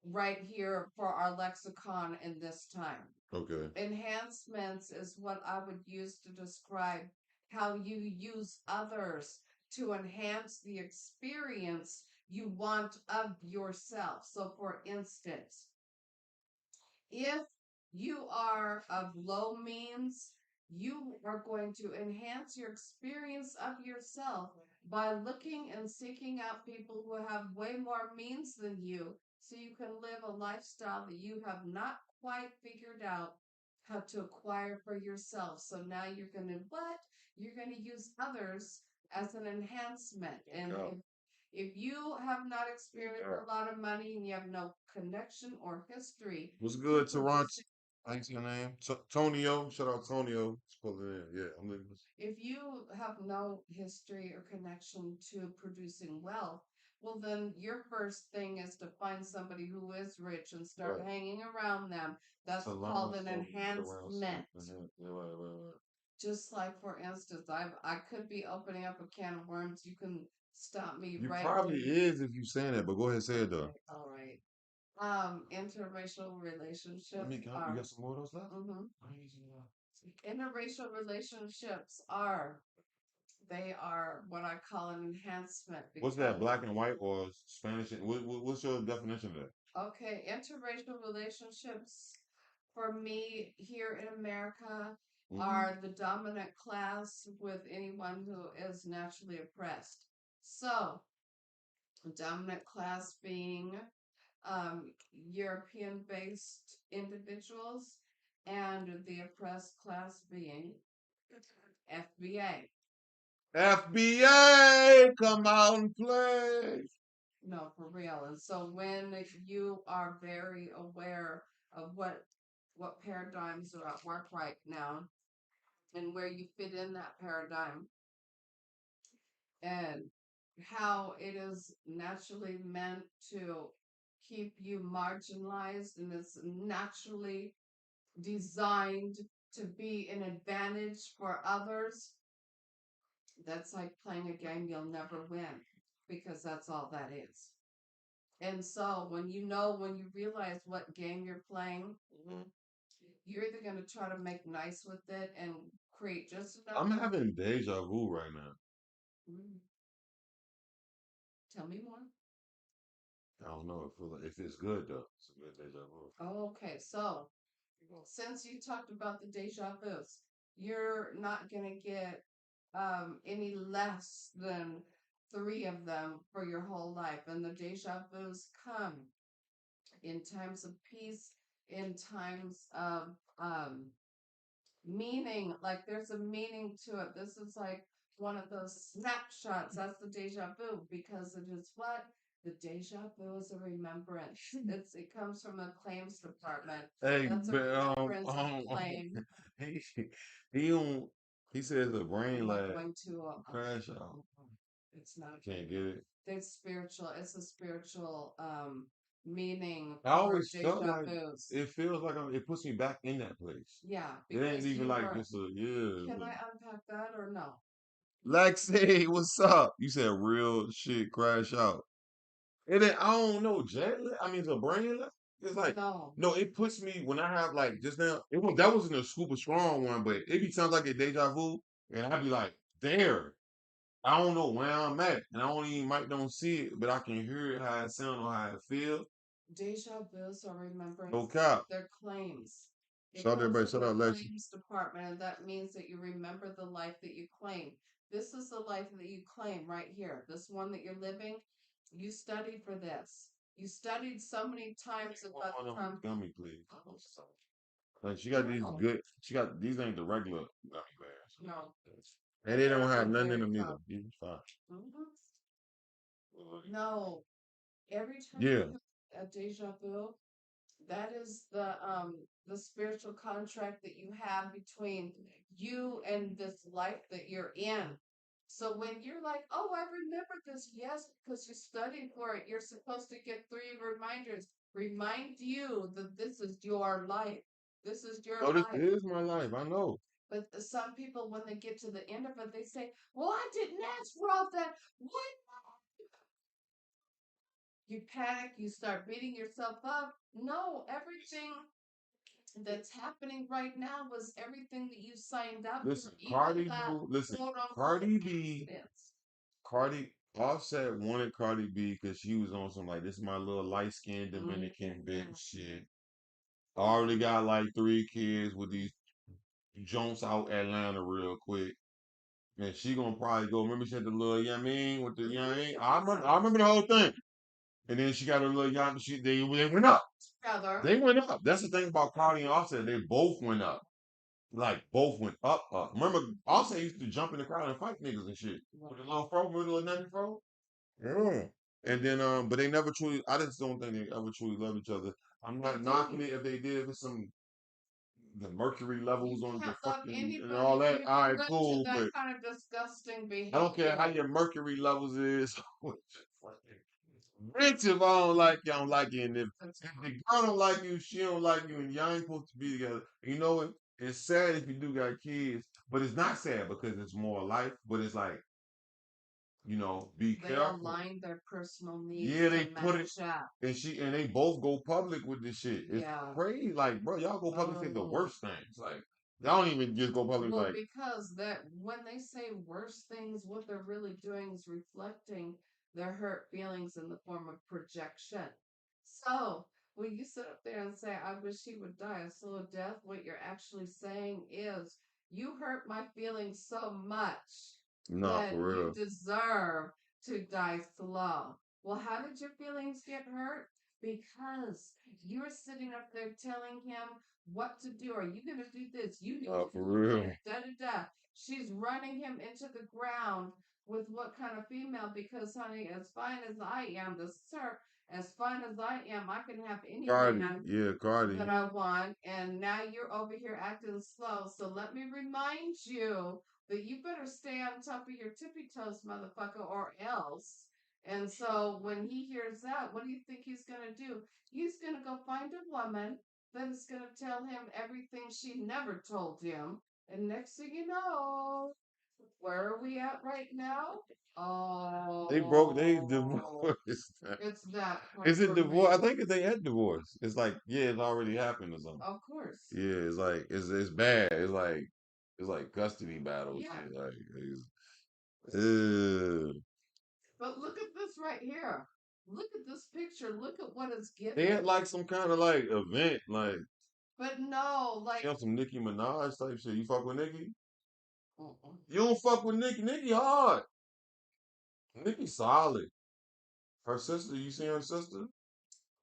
right here for our lexicon in this time. Okay. Enhancements is what I would use to describe how you use others to enhance the experience you want of yourself. So, for instance, if you are of low means, you are going to enhance your experience of yourself by looking and seeking out people who have way more means than you so you can live a lifestyle that you have not quite figured out how to acquire for yourself. So now you're going to what? You're going to use others as an enhancement. And Yeah. if you have not experienced Yeah. a lot of money and you have no connection or history What's to good, Toronto? producing, Thanks your name. Tonio. Shout out Tonio. It's pulling in. Yeah, I'm listening. if you have no history or connection to producing wealth, well, then your first thing is to find somebody who is rich and start Right. hanging around them. That's To learn called an stuff, get around stuff. enhancement. Yeah, right. Just like, for instance, I could be opening up a can of worms. You can stop me You right probably there. is if you saying that, but go ahead and say it though. Okay, all right. Interracial Let me relationships count. You are got some more of those left? mhm. Interracial relationships are they are what I call an enhancement What's that? because Black and white or Spanish? What's your definition of that? okay, interracial relationships for me here in America Hmm. are the dominant class with anyone who is naturally oppressed. So, dominant class being European based individuals, and the oppressed class being FBA. FBA, come out and play. No, for real. And so when you are very aware of what paradigms are at work right now and where you fit in that paradigm and how it is naturally meant to keep you marginalized and it's naturally designed to be an advantage for others, that's like playing a game you'll never win because that's all that is. And so when you realize what game you're playing, Mhm. you're either going to try to make nice with it and create just enough. I'm having deja vu right now. Mm, tell me more. I don't know if it's good though. It's a good deja vu. Oh, okay. So since you talked about the deja vus, you're not going to get any less than three of them for your whole life. And the deja vus come in times of peace, in times of meaning, like there's a meaning to it. This is like one of those snapshots. That's the deja vu because it is what? The deja vu is a remembrance. It comes from the claims department. Hey, That's a but remembrance of claim. he he don't he says the I'm brain not lag going to. crash out. It's not. Can't get it. It's spiritual. It's a spiritual meaning I for always felt deja like vus. it feels like it puts me back in that place. Yeah, It ain't because even you like were. just a yeah. Can But I unpack that or no? Lexi, what's up? You said real shit crash out. And then I don't know, jet lag. I mean, it's a brain lag. It's like No. no, it puts me when I have like just now. That wasn't a super strong one, but it be sounds like a deja vu, and I'd be like, there. I don't know where I'm at, and I don't even might don't see it, but I can hear it how it sound or how it feel. Deja vus or No remembrance, cap. they're claims. It Shout out comes everybody. from Shout the out Lexi. claims department, and that means that you remember the life that you claim. This is the life that you claim right here. This one that you're living, you studied for this. You studied so many times about One of them Trump. gummy, please. Like she got these No, good. She got these ain't the regular gummy bears, no. and And they they're don't have the nothing in very them either. top. Yeah, fine. Mhm. No, every time Yeah. you have a deja vu, that is the spiritual contract that you have between you and this life that you're in. So when you're like, "Oh, I remember this," yes, because you studied for it. You're supposed to get three reminders. Remind you that this is your life. This is your Oh, this life. is my life. I know. But some people, when they get to the end of it, they say, "Well, I didn't ask for all that. What You panic, you start beating yourself up. No, everything that's happening right now was everything that you signed up Listen, for. Even that quote unquote Cardi B, confidence. Cardi Offset wanted Cardi B because she was on some like this is my little light skinned Dominican bitch shit. I already got like 3 kids with these Jones out Atlanta real quick. And she gonna probably go. Remember she had the little, you know what I mean, with the, you know what I mean? I remember the whole thing. And then she got a little young, they went up. Together. They went up. That's the thing about Cardi and Offset. They both went up. Like both went up, up. Remember, Offset used to jump in the crowd and fight niggas and shit. With the little fro, with the little nutty fro. Yeah. And then, but they never truly. I just don't think they ever truly love each other. I'm not knocking it if they did. If it's some the mercury levels on the fucking and all that. All right, cool, but kind of disgusting behavior. I don't care how your mercury levels is. Bitch, if I don't like you, I don't like you. And if the girl don't like you, she don't like you, and y'all ain't supposed to be together. You know what? It's sad if you do got kids, but it's not sad because it's more life. But it's like, be They careful. align their personal needs. Yeah, they put it, and they both go public with this shit. It's crazy. Like, bro, y'all go public say the worst things. Like, y'all don't even just go public Well, like. because that when they say worse things, what they're really doing is reflecting their hurt feelings in the form of projection. So when you sit up there and say, I wish he would die a slow death, what you're actually saying is, you hurt my feelings so much Nah, that for you real. deserve to die slow. Well, how did your feelings get hurt? Because you're sitting up there telling him what to do. Are you going to do this? You need Nah, to for do real. this. Da da da. She's running him into the ground with what kind of female? Because, honey, as fine as I am, this is her. As fine as I am, I can have any Cardi, man yeah, Cardi. that I want. And now you're over here acting slow. So let me remind you that you better stay on top of your tippy toes, motherfucker, or else. And so when he hears that, what do you think he's going to do? He's going to go find a woman that is going to tell him everything she never told him. And next thing you know, where are we at right now? Oh, They divorced. it's that point Is it for divorce? I me. think they had divorce. It's like, yeah, it's already happened or something. Of course. Yeah, it's like it's bad. It's like custody battles. Yeah. Shit. Like uh, But look at this right here. Look at this picture. Look at what it's they giving. had like some kind of like event, like But no, like she on some Nicki Minaj type shit. You fuck with Nicki? uh-uh. You don't fuck with Nicki. Nicki hard. Nicki solid. Her sister, you seen her sister?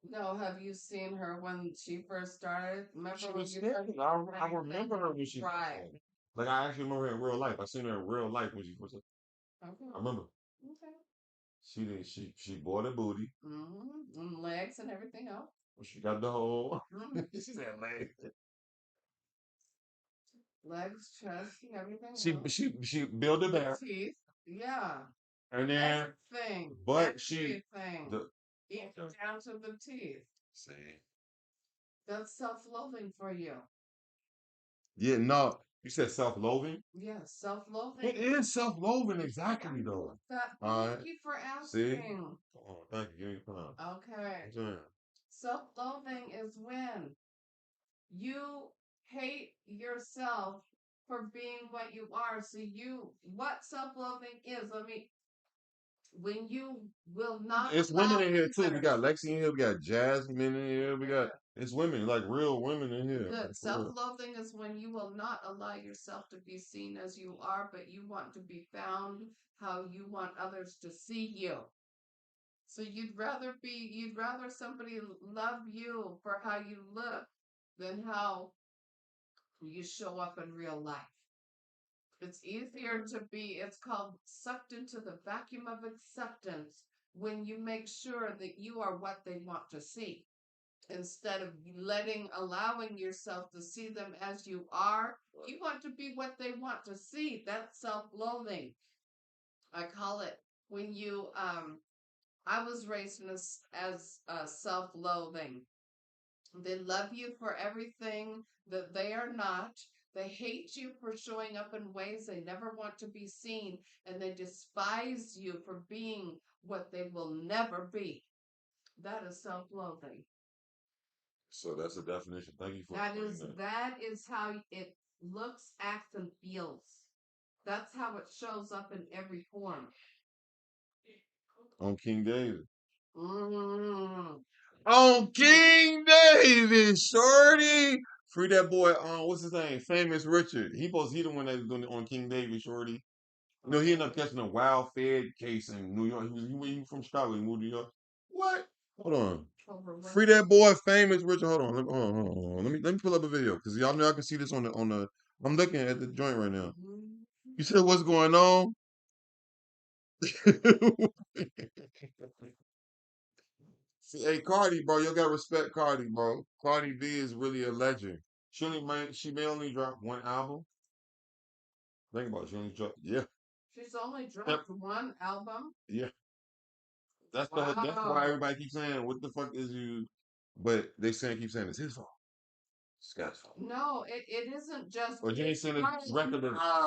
No, have you seen her when she first started? Remember She when was you skinny. first I remember her when she first right? started. Like I actually remember her in real life. I seen her in real life when she first. Okay. I remember. Okay. She did. She bought a booty. Mm-hmm. And legs and everything else. She got the whole. Mm-hmm. She said legs. Legs, chest, and everything She else. she built a bear, Teeth. Yeah. and then Everything. but she Everything. the Even down to the teeth. see That's self-loathing for you. yeah no you said self-loathing. Yes, self-loathing. It is self-loathing exactly though. All right. Thank you for See. asking. Oh, thank you. Give me a pound. Okay. Yeah. Self-loathing is when you hate yourself for being what you are. So what self-loathing is, when you will not It's allow women in here too. We others. got Lexi in here. We got Jasmine in here. We got it's women like real women in here. Good. For real. Self-loathing is when you will not allow yourself to be seen as you are, but you want to be found how you want others to see you. So you'd rather somebody love you for how you look than how you show up in real life. It's easier to be, it's called sucked into the vacuum of acceptance when you make sure that you are what they want to see instead of allowing yourself to see them as you are. You want to be what they want to see. That's self-loathing. I call it when you, I was raised as self-loathing. They love you for everything that they are not. They hate you for showing up in ways they never want to be seen, and they despise you for being what they will never be. That is self-loathing. So that's the definition. Thank you for That explaining is that. that is how it looks, acts, and feels. That's how it shows up in every form. On King David. Mm. On King David, shorty. Free that boy. What's his name? Famous Richard. He the one that was doing it on King David, shorty. You know, he ended up catching a wild fed case in New York. He was from Chicago. He moved to New York. What? Hold on. Free that boy, famous Richard. Hold on. Hold on. Let me pull up a video because y'all know I can see this on the. I'm looking at the joint right now. You said what's going on? See, hey, Cardi, bro, you gotta respect Cardi, bro. Cardi B is really a legend. She may only drop one album. Think about it. She only dropped, yeah. She's only dropped one album. Yeah. That's why everybody keeps saying, what the fuck is you? But they keep saying it's his fault. It's Scott's fault. No, it isn't just. Or Jay saying it's record.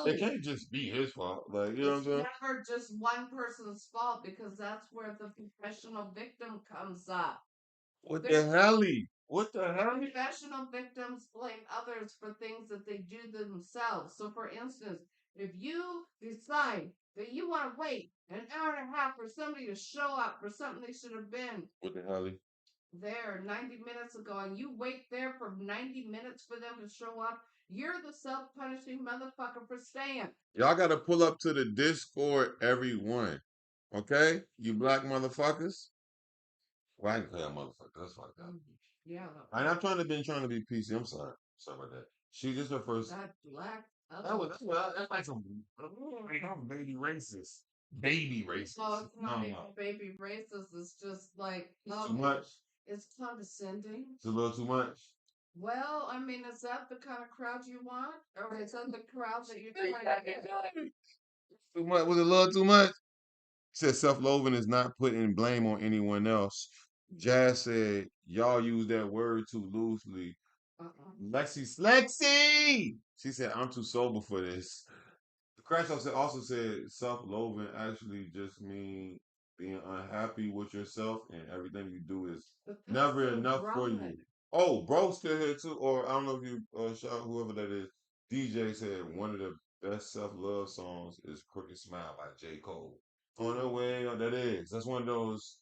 It can't just be his fault. Like, you know what I'm It's saying? never just one person's fault because that's where the professional victim comes up. What the hell? What the hell? Professional victims blame others for things that they do themselves. So, for instance, if you decide that you want to wait an hour and a half for somebody to show up for something they should have been What the hell? there 90 minutes ago, and you wait there for 90 minutes for them to show up, you're the self-punishing motherfucker for staying. Y'all gotta pull up to the Discord, everyone. Okay? You black motherfuckers. Well, I can call y'all motherfuckers. That's fucked up. Yeah. I'm not trying to be PC. I'm sorry. Sorry about that. She just her first. That black. That's like some I'm baby racist. Baby racist. No, it's not No, even no. baby racist. It's just like It's too much. it's condescending. It's a little too much. Well, I mean, is that the kind of crowd you want, or is that the crowd that you're trying to get? Too much. Was it a little too much? Said self-loathing is not putting blame on anyone else. Jazz said y'all use that word too loosely. Lexi. She said I'm too sober for this. The crash also said self-loathing actually just mean being unhappy with yourself and everything you do is never so enough for you. broad. Oh, bro, still here too. Or I don't know if you shout whoever that is. DJ said one of the best self-love songs is "Crooked Smile" by J. Cole. On the way, that is. That's one of those.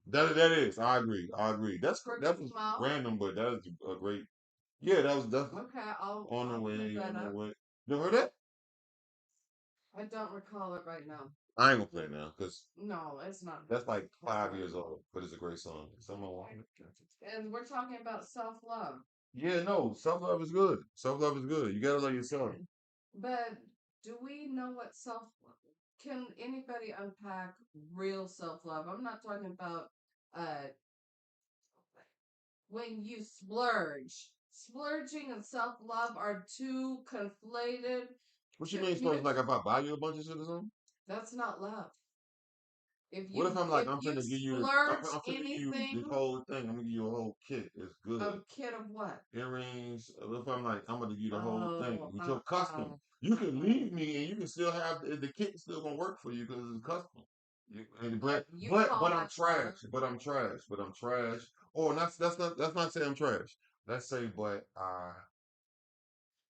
That is. I agree. I agree. That was Smile. random, but that is a great. Yeah, that was definitely Okay, I'll on the I'll way. look that On the up. way. You heard that? I don't recall it right now. I ain't gonna play it now because No, it's not. that's like 5 years old, but it's a great song. Someone want it? And we're talking about self-love. Yeah, no, self love is good. Self love is good. You gotta love yourself. But do we know what self? Can anybody unpack real self-love? I'm not talking about uh when you splurge. Splurging and self-love are two conflated. What you mean, first? Like if I buy you a bunch of shit or something? That's not love. What if I'm like, I'm you finna give you, splurge I'm finna give you anything, the whole thing. I'm gonna give you a whole kit. It's good. a kid of what? Earrings. If I'm like, I'm gonna give you the whole thing. Oh, It's your custom. You can leave me and you can still have the kit. Still gonna work for you because it's custom. But I'm trash. But I'm trash. But I'm trash. Oh, that's not saying I'm trash. Let's say, but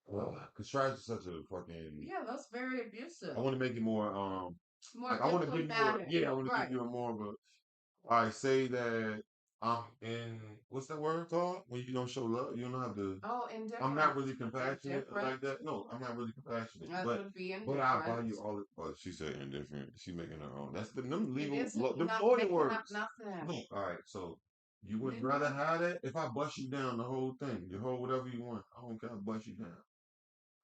because trash is such a fucking. Yeah, that's very abusive. I want to make it more More like I want to give you a diplomatic. I want to give you a more of a. I say that I'm in what's that word called when you don't show love? You don't have to. Oh, indifferent. I'm not really compassionate like that. No, I'm not really compassionate. That would be But I indifferent. value all it. Oh, she said indifferent. She making her own. That's them It legal, isn't them not lawyer making words. up nothing. No, all right. So you would rather have that if I bust you down the whole thing, the whole whatever you want. I don't care. I bust you down.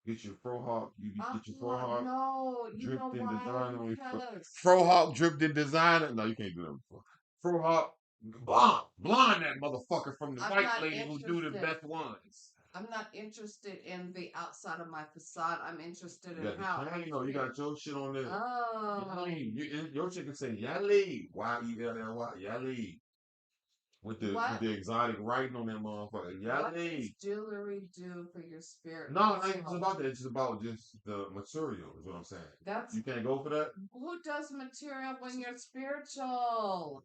Get your fro hawk. You get your fro hawk. No, you know Dripped in why? designer. Because Fro hawk dripped in designer. No, you can't do that before. Fro hawk blonde that motherfucker from the white lady who do the best ones. I'm not interested in the outside of my facade. I'm interested You in got the how. chain, you got your shit on there. Oh. Your chicken say Yali. Y-E-L-L-Y. Yali. With the exotic writing on that motherfucker. Yali. What does jewelry do for your spirit? No, it ain't just about that. It's just about just the material, is what I'm saying. You can't go for that? Who does material when you're spiritual?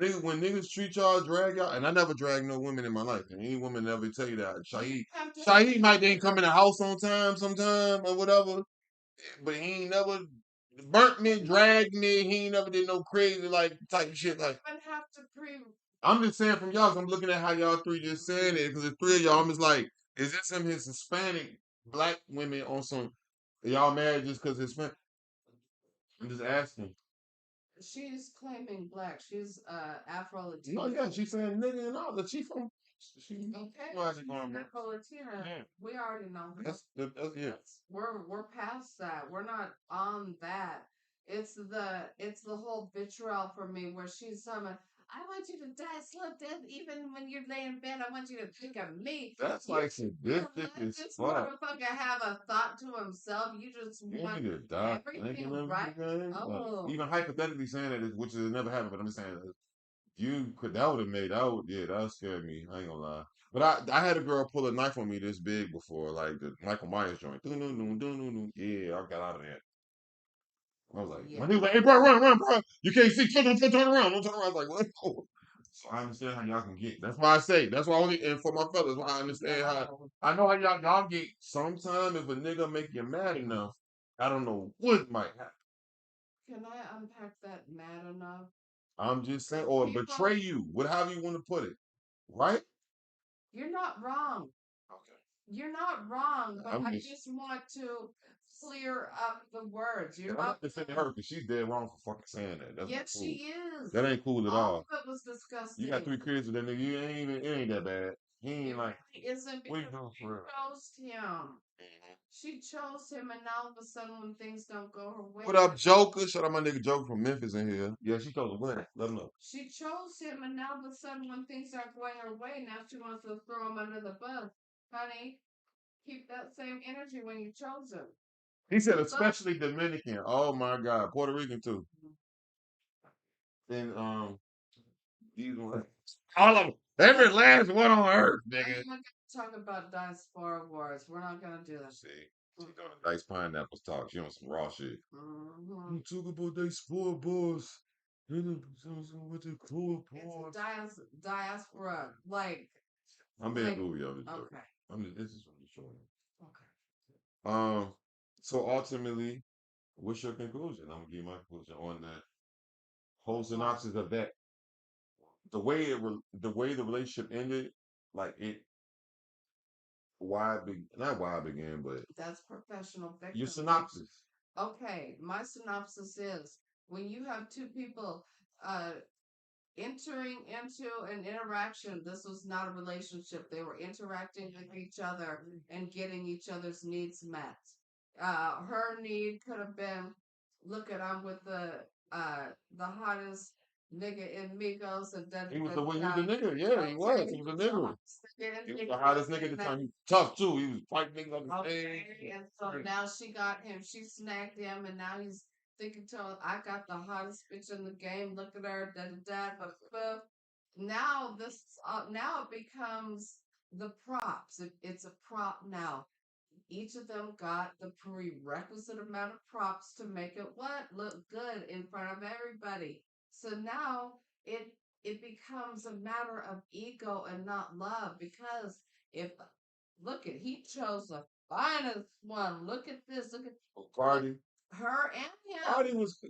Nigga, when niggas treat y'all, drag y'all, and I never drag no women in my life, and any woman never tell you that. Shaheed might didn't come in the house on time sometime or whatever, but he ain't never burnt me, dragged me. He ain't never did no crazy like type shit. Like I'm just saying from y'all, 'cause I'm looking at how y'all three just saying it, because the three of y'all, I'm just like, is this some of his Hispanic black women on some? Y'all mad just because Hispanic? I'm just asking. She's claiming black. She's Afro Latina. No, yeah, she's saying nigga and all that. She from. She, Okay. no, she's going, Afro Latina. yeah. We already know. That's yeah. We're past that. We're not on that. It's the whole vitriol for me where she's I want you to die slow death even when you're laying in bed. I want you to think of me. That's You like sadistic let as this fuck. motherfucker have a thought to himself. You just You want need to die everything thinking of right. it. Oh, Even hypothetically saying that, which has never happened, but I'm just saying you could that would have made that would yeah that would scare me. I ain't gonna lie. But I had a girl pull a knife on me this big before, like the Michael Myers joint. Yeah, I got out of there. I was like, yeah. he was like, hey, bro, run, bro. You can't see. Turn around. Don't turn around. I was like, what? So I understand how y'all can get. That's why I say. That's why I only, and for my fellas, why I understand how. I know how y'all get. Sometime if a nigga make you mad enough, I don't know what might happen. Can I unpack that mad enough? I'm just saying, or People, betray you, whatever you want to put it, right? you're not wrong. Okay. You're not wrong, but I'm I just. just want to clear up the words. You're And I'm not not defending her because she's dead wrong for fucking saying that. That's not Yes, cool. she is. That ain't cool at All all. of it was You disgusting. got 3 kids with that nigga. You ain't even. It ain't that bad. He It ain't like. really isn't What you because doing she for real? chose him. She chose him, and now all of a sudden, when things don't go her way, What up, Joker? Shout out my nigga Joker from Memphis in here. Yeah, she told him win. Let him know. she chose him, and now all of a sudden, when things aren't going her way, now she wants to throw him under the bus. Honey, keep that same energy when you chose him. He said, especially Dominican. Oh my God, Puerto Rican too. And these ones, all of them, every last one on earth, nigga. I'm not gonna talk about diaspora wars. We're not gonna do that. See, she doing a nice pineapples talk. She on some raw shit. Mm-hmm. Talk about they sport boys. With the cool boys. It's diaspora, like. I'm being Like, goofy. I'm just joking. okay. This is from the show. Okay. So ultimately, what's your conclusion? I'm gonna give you my conclusion on that whole synopsis of that. The way the relationship ended, like it, not why it began, but That's professional victim. your synopsis. Okay, my synopsis is when you have two people uh entering into an interaction, this was not a relationship. They were interacting with each other and getting each other's needs met. Her need could have been, look at I'm with the hottest nigga in Migos and He was the nigga, yeah, he was. He was a nigga. He was the hottest nigga at the time. He was tough too. He was fighting niggas on the stage. And so now she got him, she snagged him, and now he's thinking to her, I got the hottest bitch in the game. Look at her, but now now it becomes the props. It's a prop now. Each of them got the prerequisite amount of props to make it what look good in front of everybody. So now it it becomes a matter of ego and not love because if look at he chose the finest one. Look at this. Look at Cardi. her and him.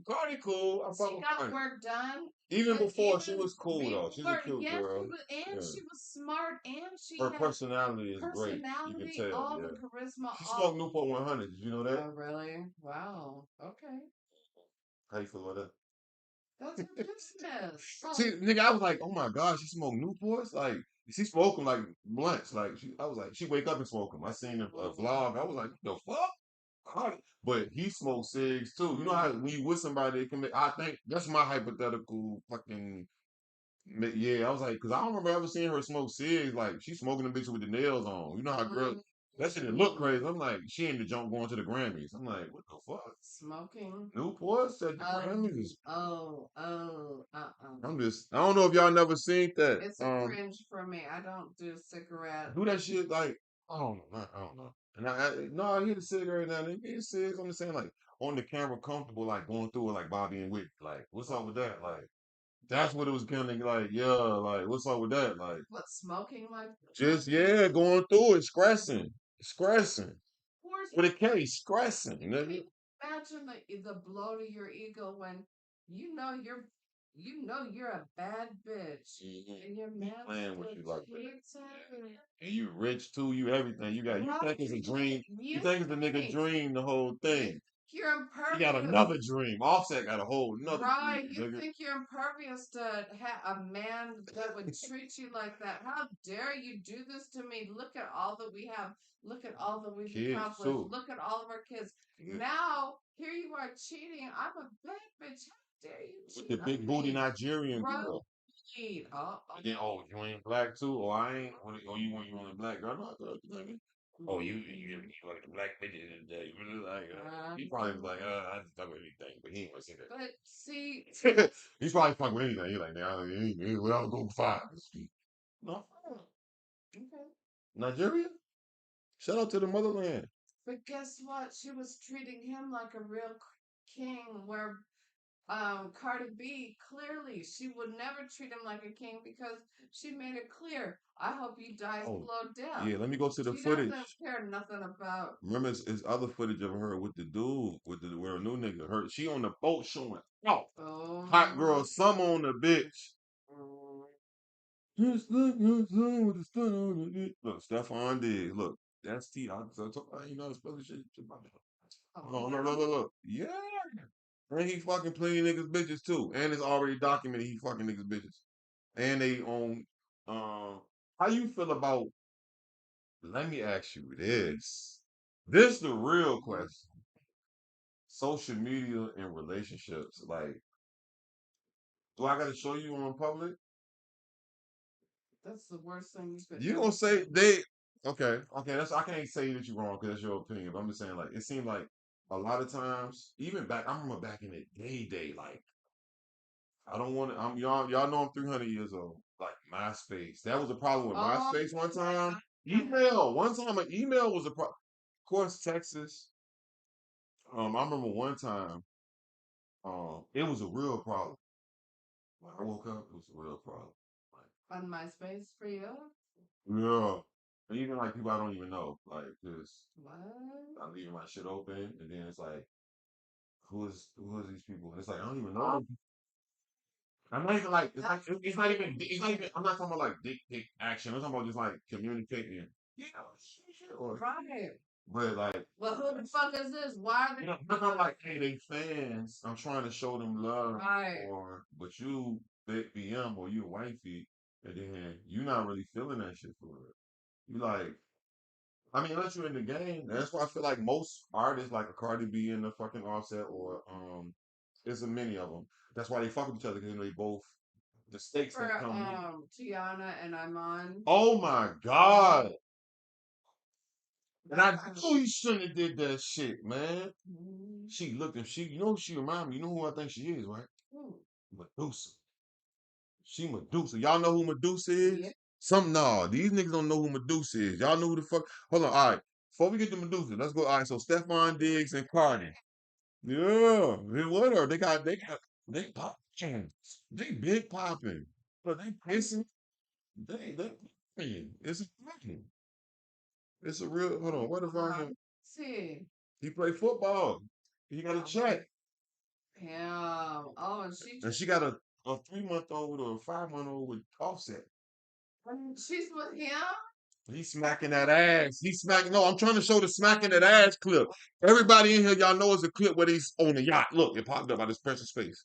Cardi cool. She got work done. Even before she was cool though. She's a cute girl. She was smart, and she Her had personality is great. You can personality, tell. all Yeah. the charisma. She smoked Newport 100. Did you know that? Oh, really? Wow. Okay. How you feel about That's her that? business. See, nigga, I was like, oh my god, she smoked Newports. Like she smoked them like blunts. Like I was like, she wake up and smoke them. I seen a vlog. I was like, what the fuck? But he smokes cigs too. You know how when you with somebody, it can make. I think that's my hypothetical fucking. Yeah, I was like, because I don't remember ever seeing her smoke cigs. Like she smoking them bitches with the nails on. You know how girls. That shit didn't look crazy. I'm like, she ain't the jump going to the Grammys. I'm like, what the fuck? Smoking. Newports at the Grammys. Uh-uh. I don't know if y'all never seen that. It's a cringe for me. I don't do cigarettes. Do that shit like, I don't know. I don't know. And no, I hear the cigarette now. They get cigs. I'm just saying, like, on the camera, comfortable, like, going through it like Bobby and Whitney. Like, what's up with that? Like, That's what it was kind of like. Yeah, like what's up with that? Like What, smoking like just going through it, stressing with a K, stressing. Nigga. Imagine the blow to your ego when you know you're you're a bad bitch and your man Playing with you like that. cheats on you. And you rich too, you everything. You think it's a dream. You think it's the nigga dream the whole thing. You're He got impervious. another dream. Offset got a whole another Right, dream. you Nigga. think you're impervious to a man that would treat you like that. How dare you do this to me? Look at all that we have. Look at all that we've Kids accomplished. too. Look at all of our kids. Yeah. Now, here you are cheating. I'm a bad bitch. How dare you cheat With the big booty Nigerian girl. Right. And then, oh, you ain't black too? Or I ain't? Oh, you only black girl? No, nigga. Oh, you like the black bitches in the day. Like, he probably was like, I just talk about anything, but he ain't gonna say that. But see, He's probably fucking with anything. He's like, nah, well, go five. No, okay. Nigeria? Shout out to the motherland. But guess what? She was treating him like a real king, where Cardi B, clearly she would never treat him like a king because she made it clear. I hope you die a slow death. Yeah, let me go to the She footage. doesn't care nothing about. Remember, it's other footage of her with the dude, with a new nigga. She on the boat showing. Oh, hot girl, some on the bitch. Just like your son with the stun on the bitch. Look, Stephon Diggs. Look, that's T. I you know, spell the shit. Oh, look. Yeah. And he fucking plenty niggas bitches too. And it's already documented he fucking niggas bitches. And they own how you feel about, let me ask you this. This the real question. Social media and relationships. Like, do I gotta show you on public? That's the worst thing you could You ever gonna say they okay, that's I can't say that you're wrong because that's your opinion, but I'm just saying like it seemed like a lot of times, even back I remember back in the day, like I don't want to. I'm y'all know I'm 300 years old. Like MySpace, that was a problem with MySpace one time. Email one time, an email was a problem. Of course, Texas. I remember one time. It was a real problem. When I woke up, it was a real problem. Like, on MySpace for you. yeah, and even like people I don't even know, like just What? I'm leaving my shit open, and then it's like, who is these people? And it's like I don't even know them. I'm not even like it's not even I'm not talking about like dick action. I'm talking about just like communicating. Yeah, shit, or Right. but like, Well, who the fuck is this? Why are they? I'm like, hey, they fans. I'm trying to show them love, Right. or but you big BM or you wifey, and then you not really feeling that shit for it. You like, I mean, unless you're in the game, that's why I feel like most artists, like a Cardi B and the fucking Offset, or there's a many of them. That's why they fuck with each other because they both the stakes For that come. Tiana and Iman. Oh my god! And I know you shouldn't have did that shit, man. She looked and you know who she remind me. You know who I think she is, right? Medusa. She Medusa. Y'all know who Medusa is? Yeah. No, these niggas don't know who Medusa is. Y'all know who the fuck? Hold on, all right. Before we get to Medusa, let's go. All right, so Stephon Diggs and Cardi. Yeah, what are they popping. They big popping. But they pissing. They popping. It's a fucking. It's a real. Hold on. What if I? See. He play football. He got a check. Yeah. Oh, and she got a 3 month old or a 5 month old with Offset. She's with him. He's smacking that ass. He's smacking. No, I'm trying to show the smacking that ass clip. Everybody in here, y'all know it's a clip where he's on the yacht. Look, it popped up by this precious face.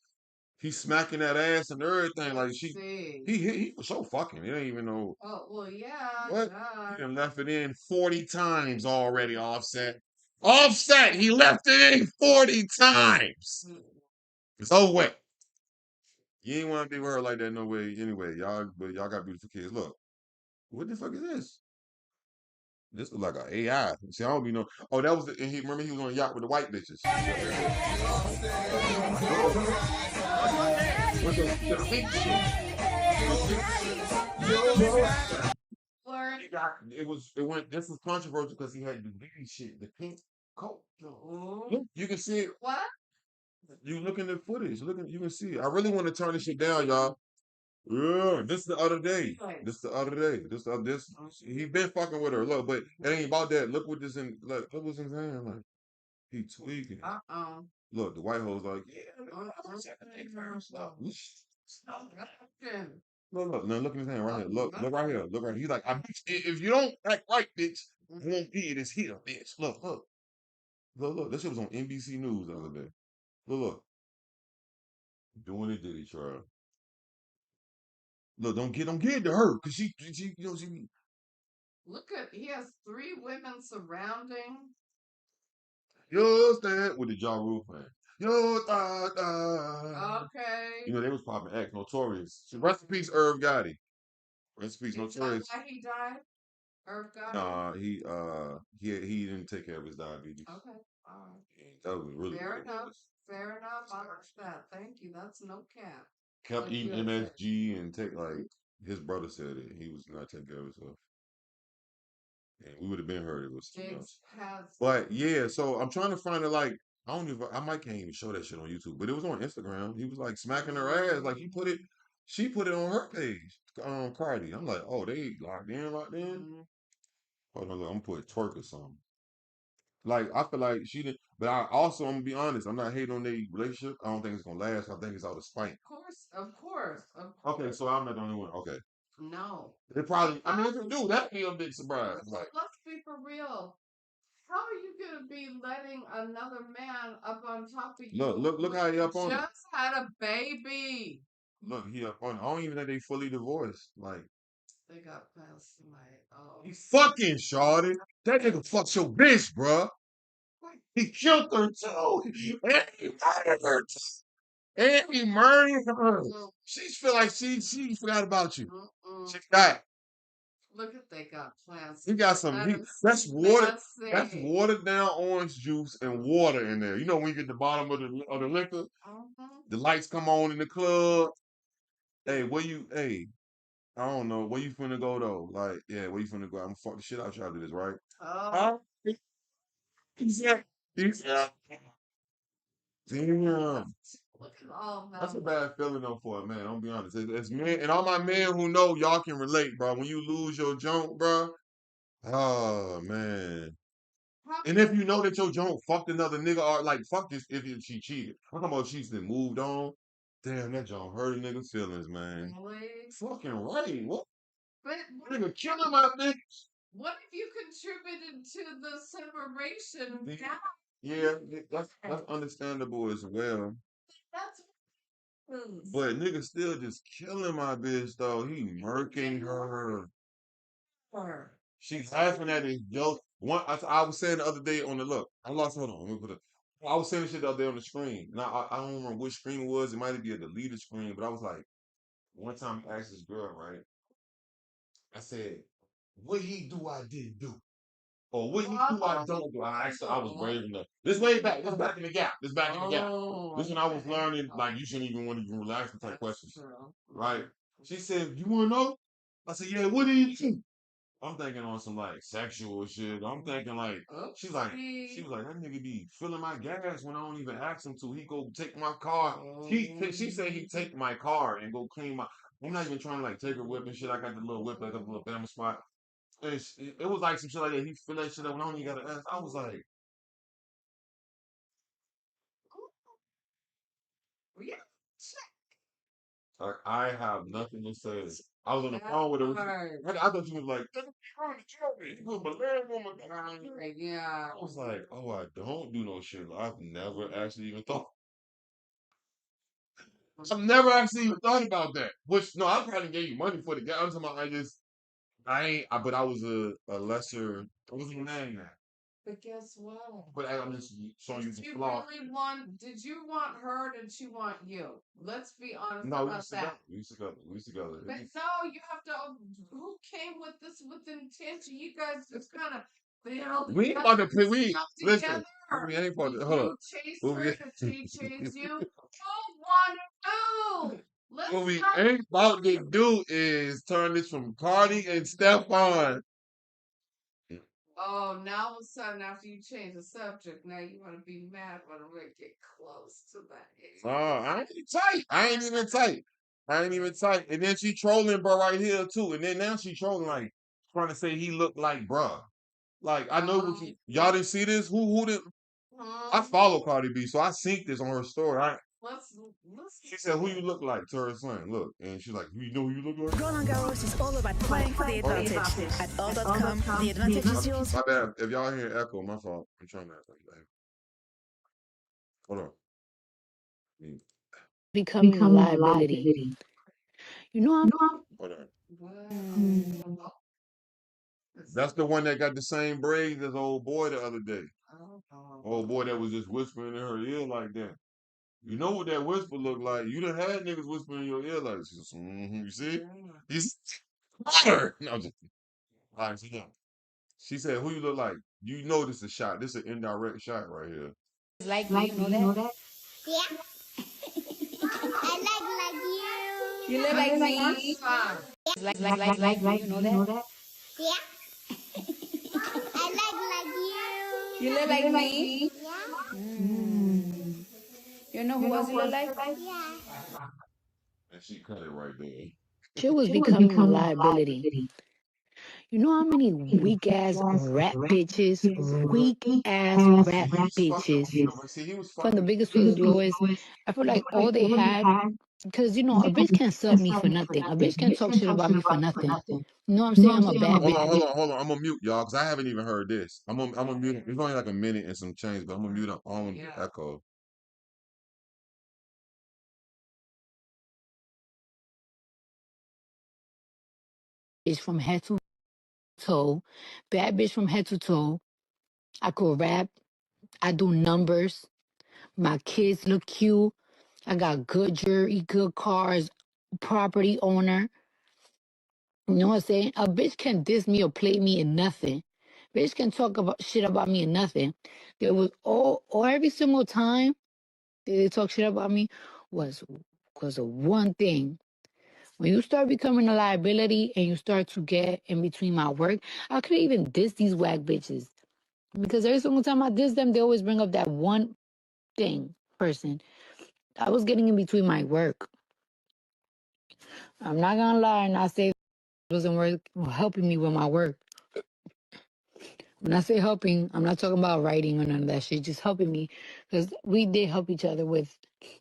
He's smacking that ass and everything. Like he was so fucking. He ain't even know. Oh well, yeah. What? Yeah. He done left it in 40 times already. Offset. Offset. He left it in 40 times. It's over with. You ain't want to be with her like that no way. Anyway, but y'all got beautiful kids. Look, what the fuck is this? This look like an AI. See, I don't be know. Oh, that was and he remember he was on a yacht with the white bitches. With the pink shit. It went. This was controversial because he had the green shit, the pink coat. You can see it. What? You look in the footage. Look, you can see. I really want to turn this shit down, y'all. Yeah, this the other day. This the other day. This he been fucking with her. Look, but it ain't about that. Look what this in. Look what's in his hand. Like he tweaking. Look, the white hole's like, yeah. Look, now look in his hand right here. Look right here. Look right here. He's like, if you don't act right, bitch, I won't be this here, bitch. Look. This shit was on NBC News the other day. Look. Doing it Diddy trial. Look, don't get to her, cause she, she. Look at, he has 3 women surrounding. Yo, stand with the Ja Rule fan. Yo, Okay. You know they was popping X, Notorious. Rest in peace, Irv Gotti. Rest in peace, Is that Notorious. why he died? Irv Gotti? Nah, he didn't take care of his diabetes. Okay. All right. That was really Fair what it enough. was. Fair enough. I understand. Thank you. That's no cap. Kept Like eating you had said. MSG and take like his brother said it. He was not taking care of himself. And we would have been heard it was too much. But yeah, so I'm trying to find it like I might can't even show that shit on YouTube, but it was on Instagram. He was like smacking her ass. Like she put it on her page. Cardi. I'm like, oh, they locked in. Hold on, look, I'm gonna put twerk or something. Like I feel like she didn't, but I'm gonna be honest. I'm not hating on their relationship. I don't think it's gonna last. I think it's out of spite. Of course. Okay, so I'm not the only one. Okay. No. It probably. I mean, if you do, that'd be a big surprise. Like, let's be for real. How are you gonna be letting another man up on top of you? Look how he up on it. Just had a baby. Look, he up on it. I don't even think they fully divorced. Like, they got plans tonight. Oh, he fucking shorty. That nigga fucked your bitch, bruh. He killed her too. And he murdered her. And he murdered her. She feel like she forgot about you. She got. Look at they got plans. He got some. That's water. That's watered down orange juice and water in there. You know when you get the bottom of the liquor, the lights come on in the club. Hey, Hey, I don't know where you finna go though. Like, yeah, where you finna go? I'm gonna fuck the shit out you after this, right? Oh, yeah. Damn. Look at all that. That's a bad feeling though for a man. I'm gonna be honest. It's men and all my men who know y'all can relate, bro. When you lose your junk, bro. Oh man. And if you know that your junk fucked another nigga, or like fuck this if she cheated. I'm talking about she's been moved on. Damn, that junk hurt a nigga's feelings, man. Really? Fucking right. What? But Nigga killing my bitch. What if you contributed to the separation? Yeah, that's understandable as well. That's But nigga still just killing my bitch though. He murking her. She's laughing at his joke. I was saying the other day on the look. I lost. Hold on. Let me put it. I was saying this shit the other day on the screen. Now I don't remember which screen it was. It might be a deleted screen, but I was like, one time I asked this girl, right? I said, "What he do I didn't do, or what he do I don't do." I asked her. I was brave enough. This way back. This back in the gap. This back in the gap. This when I was learning. Like you shouldn't even want to even relax and type questions, right? She said, "You want to know?" I said, "Yeah. What did he do?" I'm thinking on some like sexual shit. I'm thinking like she was like that nigga be filling my gas when I don't even ask him to. He go take my car. She said he take my car and go clean my. I'm not even trying to like take her whip and shit. I got the little whip like a little Bama spot. And it was like some shit like that. He fill that shit up when I don't even gotta ask. I was like, I have nothing to say. I was on the phone with her. I thought she was like, he put my leg on my yeah. I was like, oh, I don't do no shit. I've never actually even thought. I've never actually even thought about that. Which no, I probably gave you money for the guy. I'm talking about I ain't. But I was a lesser. I wasn't a man that. But guess what? But I'm just showing you the flaw. Did you want her? Did she want you? Let's be honest No, about that. We used together. But no, you have to. Who came with this with intention? You guys just kind of. We about to play. We listen. We ain't about to. Hold on. Chase her and she chased you. Who wanted to? What we ain't about to do is turn this from Cardi and Stephon. Oh, now all of a sudden, after you change the subject, now you want to be mad when we get close to that. I ain't tight. I ain't even tight. I ain't even tight. And then she trolling bro right here too. And then now she trolling like trying to say he looked like bruh. Like I know what y'all didn't see this. Who did? I follow Cardi B, so I seen this on her story. Let's. She said, "Who you look like?" To her son, look, and she's like, "You know who you look like?" Roland Garros is all about playing for the advantage. At all.com, the advantage is yours. My bad. If y'all hear echo, my fault. I'm trying to. Hold on. Becoming a liability. You know, Hold on. What? That's the one that got the same braids as old boy the other day. Oh, Old boy that was just whispering in her ear like that. You know what that whisper look like? You done had niggas whispering in your ear like, you see? He's her. No, I'm just all right, yeah. She said, "Who you look like?" You know this is a shot. This is an indirect shot right here. like me, you know that? Yeah. I like you. You look like me. Like me, you know that? Yeah. I like you. You look like me. Yeah. You know who else you look like? Yeah. And she cut it right there. She was becoming a liability. You know how many weak ass rap bitches, weak ass rap bitches, See, he was from the fucking. biggest to the lowest. I feel like all they had, because you know, a bitch can't sub me for nothing. A bitch can talk shit about me for nothing. You know what I'm saying? I'm a bad bitch. Hold on. I'm gonna mute y'all because I haven't even heard this. I'm gonna mute it. It's only like a minute and some change, but I'm gonna mute up all the echo. Bitch from head to toe. Bad bitch from head to toe. I could rap. I do numbers. My kids look cute. I got good jewelry, good cars, property owner. You know what I'm saying? A bitch can diss me or play me in nothing. Bitch can talk about shit about me in nothing. There was all every single time they talk shit about me was because of one thing. When you start becoming a liability and you start to get in between my work, I could even diss these whack bitches. Because every single time I diss them, they always bring up that one thing, person. I was getting in between my work. I'm not gonna lie and I say it wasn't helping me with my work. When I say helping, I'm not talking about writing or none of that shit, just helping me. Because we did help each other with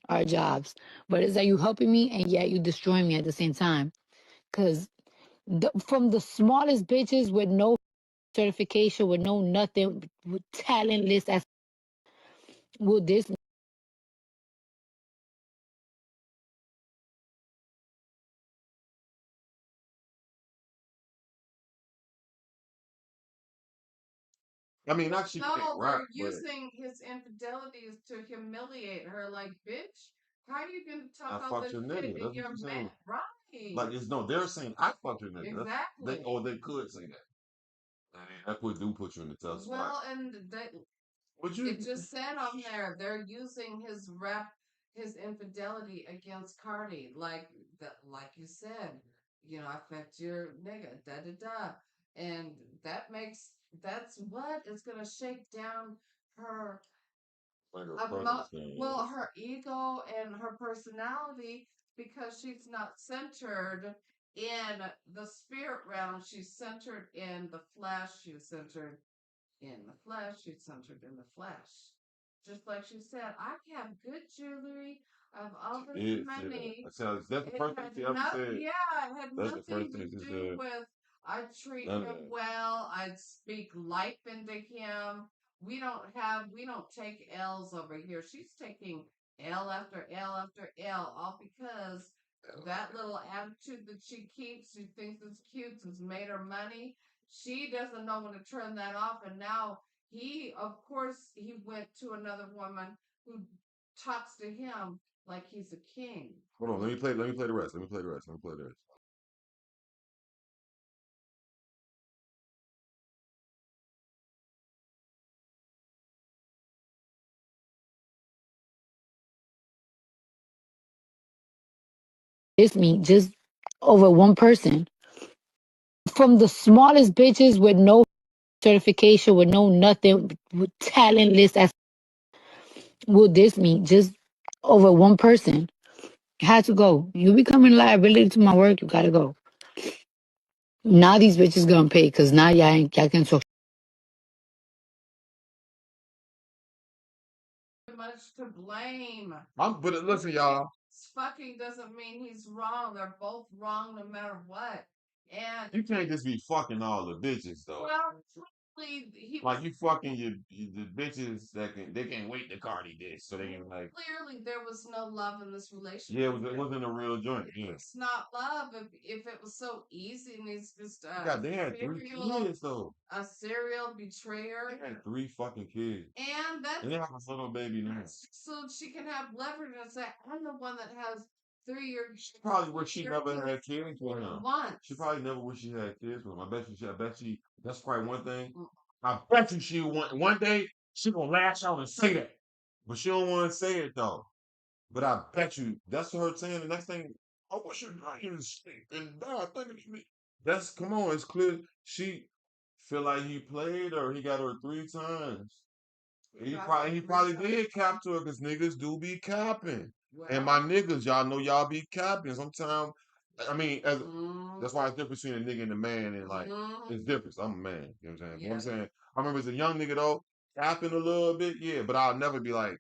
our jobs. But it's like you helping me and yet you destroying me at the same time. Because from the smallest bitches with no certification, with no nothing, with talentless as will this. I mean, not she no, can't they're rap, but using his infidelities to humiliate her. Like, bitch, how are you gonna I talk all fucked this your shit nigga. and That's what you're you're mad? saying. Right. Like it's no, they're saying I fucked your nigga. Exactly. They could say that. I mean, that would do put you in a tough spot. Well, and it just said on there they're using his infidelity against Cardi, like that, like you said, I affect your nigga, da da da, and that's what is gonna shake down her like her her ego and her personality because she's not centered in the spirit realm. She's centered in the flesh. She's centered in the flesh. She's centered in the flesh. Just like she said, I have good jewelry. I have all this money. That's the first thing she ever said. Yeah, it had That's the nothing first thing to she do said. with I treat None of him that. well. I'd speak life into him. We don't take L's over here. She's taking L after L after L, all because that little attitude that she keeps, she thinks it's cute, it's made her money. She doesn't know when to turn that off, and now of course, he went to another woman who talks to him like he's a king. Hold on, let me play the rest. Let me play the rest. It's me, just over one person. From the smallest bitches with no certification with no nothing, with talentless as will diss me just over one person. Had to go. You becoming a liability to my work, you gotta go. Now these bitches gonna pay because now y'all can talk. Much to blame. But listen, y'all. Fucking doesn't mean he's wrong. They're both wrong no matter what. And You can't just be fucking all the bitches though. well, clearly he Like you fucking the bitches that they can't wait to Cardi this, so they can like. clearly there was no love in this relationship. Yeah, it wasn't a real joint. Yeah. It's not love if it was so easy and he's just God, they had 3 kids though. a serial betrayer. They had 3 fucking kids. And And they have a little baby now. so she can have leverage and say, I'm the one that has 3 years. She probably wish she never had kids with him. Once. She probably never wish she had kids with him. I bet she that's probably one thing. I bet you she one day she gonna lash out and say that. But she don't want to say it though. But I bet you that's her saying the next thing. Oh, what's your name? And I think it's me. That's come on, it's clear she feel like he played her. He got her 3 times. He probably did cap to her because niggas do be capping. And my niggas, y'all know y'all be capping. Sometimes, I mean, that's why it's different between a nigga and a man, and like it's different. I'm a man, you know what I'm saying? But I'm saying, I remember as a young nigga though, capping a little bit, yeah, but I'll never be like,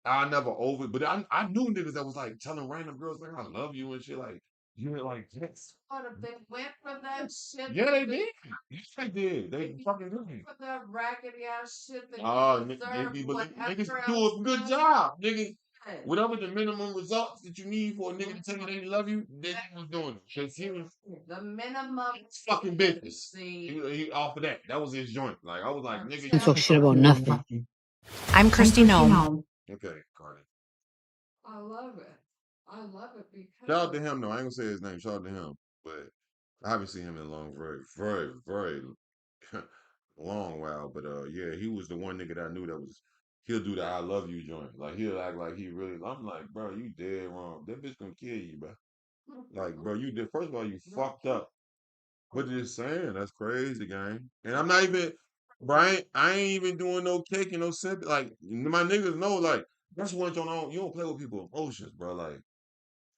I'll never over. But I knew niggas that was like telling random girls like I love you and shit, like you're like yes. What if they went for that shit? Yeah, they did. Yes, they did. They fucking did. For that raggedy ass shit that Oh, you deserve, niggas do a good job. Niggas, whatever the minimum results that you need for a nigga to tell you they love you, they was doing it. Cause he was the minimum fucking business. He off of that. That was his joint. Like I was like, nigga, Can't you talk shit about nothing. I'm Christy Nome. okay, Cardi. I love it. I love it Shout out because to him though. I ain't gonna say his name. Shout out to him, but I haven't seen him in a long, very long while. But yeah, he was the one nigga that I knew that was he'll do the I love you joint. Like he'll act like he really. I'm like, bro, you dead wrong. That bitch gonna kill you, bro. Like, bro, you did. First of all, you fucked up. What you saying? That's crazy, gang. And I'm not even, Brian. I ain't even doing no cake and no simp. Like my niggas know, like that's one joint. You don't play with people's emotions, bro. Like.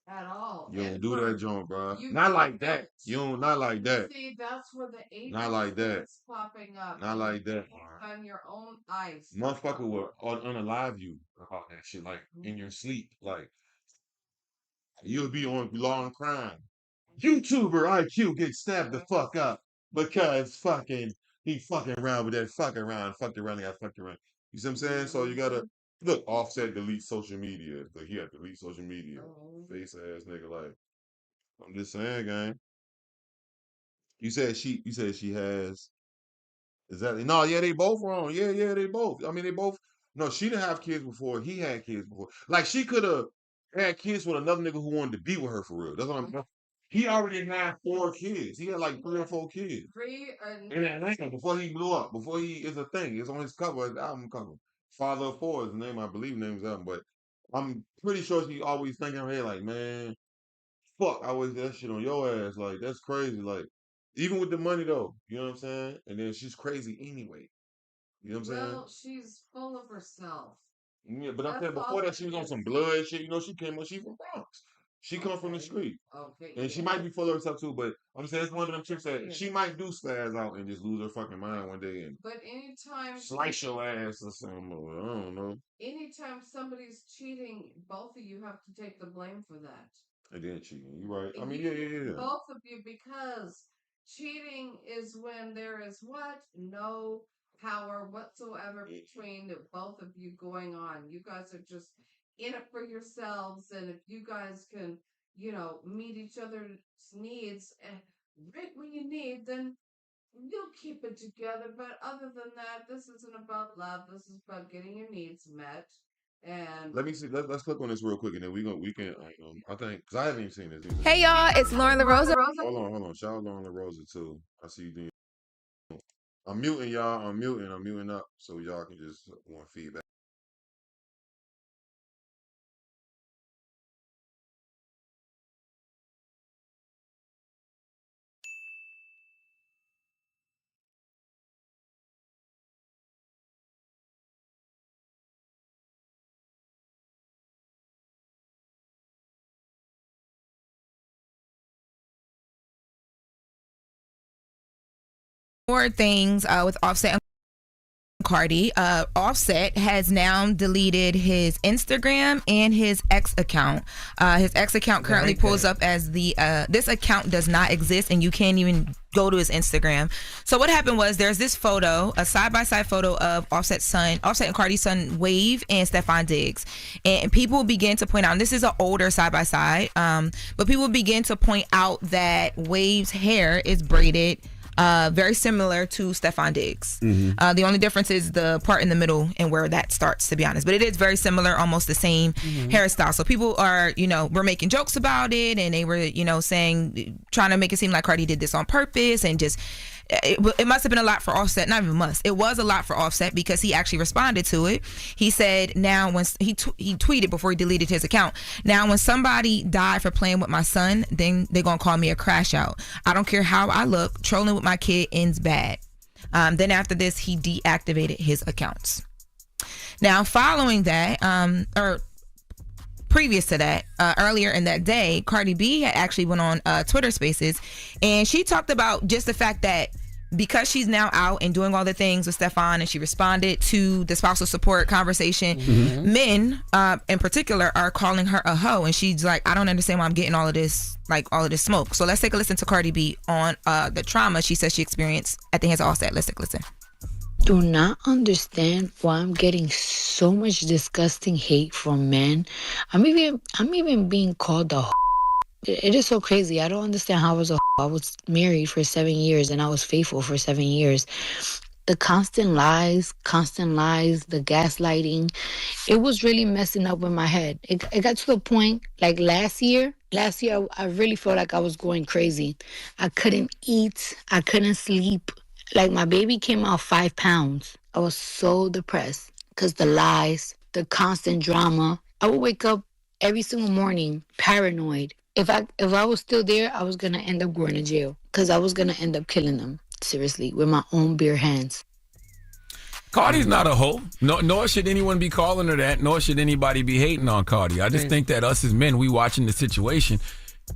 at all. You don't do that, joint, bro. Not like that. You don't, not like that. See, that's where the age Not like that. is popping up. Not like that. On your own eyes. Motherfucker will unalive you about that shit, like in your sleep. Like you'll be on long crime. YouTuber IQ gets stabbed the fuck up because fucking he fucking around with that fucking around, fucked around, got fucked around. You see what I'm saying? So you gotta look. Offset delete social media. But he had to delete social media. Face ass nigga. Like I'm just saying, gang. You said she has exactly. No, yeah, they both wrong. Yeah, they both. I mean, they both. No, she didn't have kids before. He had kids before. Like she could have had kids with another nigga who wanted to be with her for real. That's what I'm. He already had 4 kids. He had like 3 or 4 kids in Atlanta before he blew up. Before he is a thing. It's on his cover, his album cover. Father of Four is the name, I believe, name's album. But I'm pretty sure she always thinking in her head like, man, fuck, I always that shit on your ass. Like, that's crazy. Like, even with the money though, you know what I'm saying? And then she's crazy anyway. You know what I'm saying? Well, she's full of herself. Yeah, but I'm saying before that she was on some blood shit. You know, she came up, she from Bronx. She come from the street. Okay. And she might be full of herself too, but I'm saying it's one of them chicks that she might do spaz out and just lose her fucking mind one day and But anytime slice your ass or something. Or, I don't know. Anytime somebody's cheating, both of you have to take the blame for that. And then cheating. You right. I mean, yeah. Both of you, because cheating is when there is what? No power whatsoever between the both of you going on. You guys are just in it for yourselves, and if you guys can, meet each other's needs and right when you need, then you'll keep it together. But other than that, this isn't about love. This is about getting your needs met. And let me see. Let's click on this real quick, and then we can. I think because I haven't even seen this either. Hey y'all, it's Lauren LaRosa. Hold on. Shout out Lauren LaRosa too. I see you doing. I'm muting y'all. I'm muting up so y'all can just want feedback. more things with Offset and Cardi. Offset has now deleted his Instagram and his X account. His X account currently pulls up as the this account does not exist, and you can't even go to his Instagram. So what happened was there's this photo, a side-by-side photo of Offset and Cardi's son Wave and Stephon Diggs, and people began to point out, and this is an older side-by-side, but people began to point out that Wave's hair is braided very similar to Stephon Diggs. The only difference is the part in the middle and where that starts, to be honest. But it is very similar, almost the same hairstyle. So people are, were making jokes about it, and they were, saying, trying to make it seem like Cardi did this on purpose, and just it must have been a lot for Offset. Not even must. It was a lot for Offset because he actually responded to it. He said, now when he tweeted before he deleted his account, now when somebody died for playing with my son, then they're gonna call me a crash out. I don't care how I look. Trolling with my kid ends bad. Then after this, he deactivated his accounts. Now following that, or previous to that, earlier in that day, Cardi B had actually went on Twitter Spaces, and she talked about just the fact that because she's now out and doing all the things with Stephon, and she responded to the spousal support conversation, men in particular are calling her a hoe, and she's like, I don't understand why I'm getting all of this smoke. So let's take a listen to Cardi B on the trauma she says she experienced at the hands of Offset. Let's take a listen. Do not understand why I'm getting so much disgusting hate from men. I'm even being called a. It is so crazy. I don't understand how I was a. I was married for 7 years and I was faithful for 7 years. The constant lies, the gaslighting, it was really messing up with my head. It got to the point, like last year, I really felt like I was going crazy. I couldn't eat. I couldn't sleep. Like my baby came out 5 pounds. I was so depressed because the lies, the constant drama. I would wake up every single morning paranoid. If I was still there, I was gonna end up going to jail because I was gonna end up killing them. Seriously, with my own bare hands. Cardi's not a hoe. No, nor should anyone be calling her that, nor should anybody be hating on Cardi. I just think that us as men, we watching the situation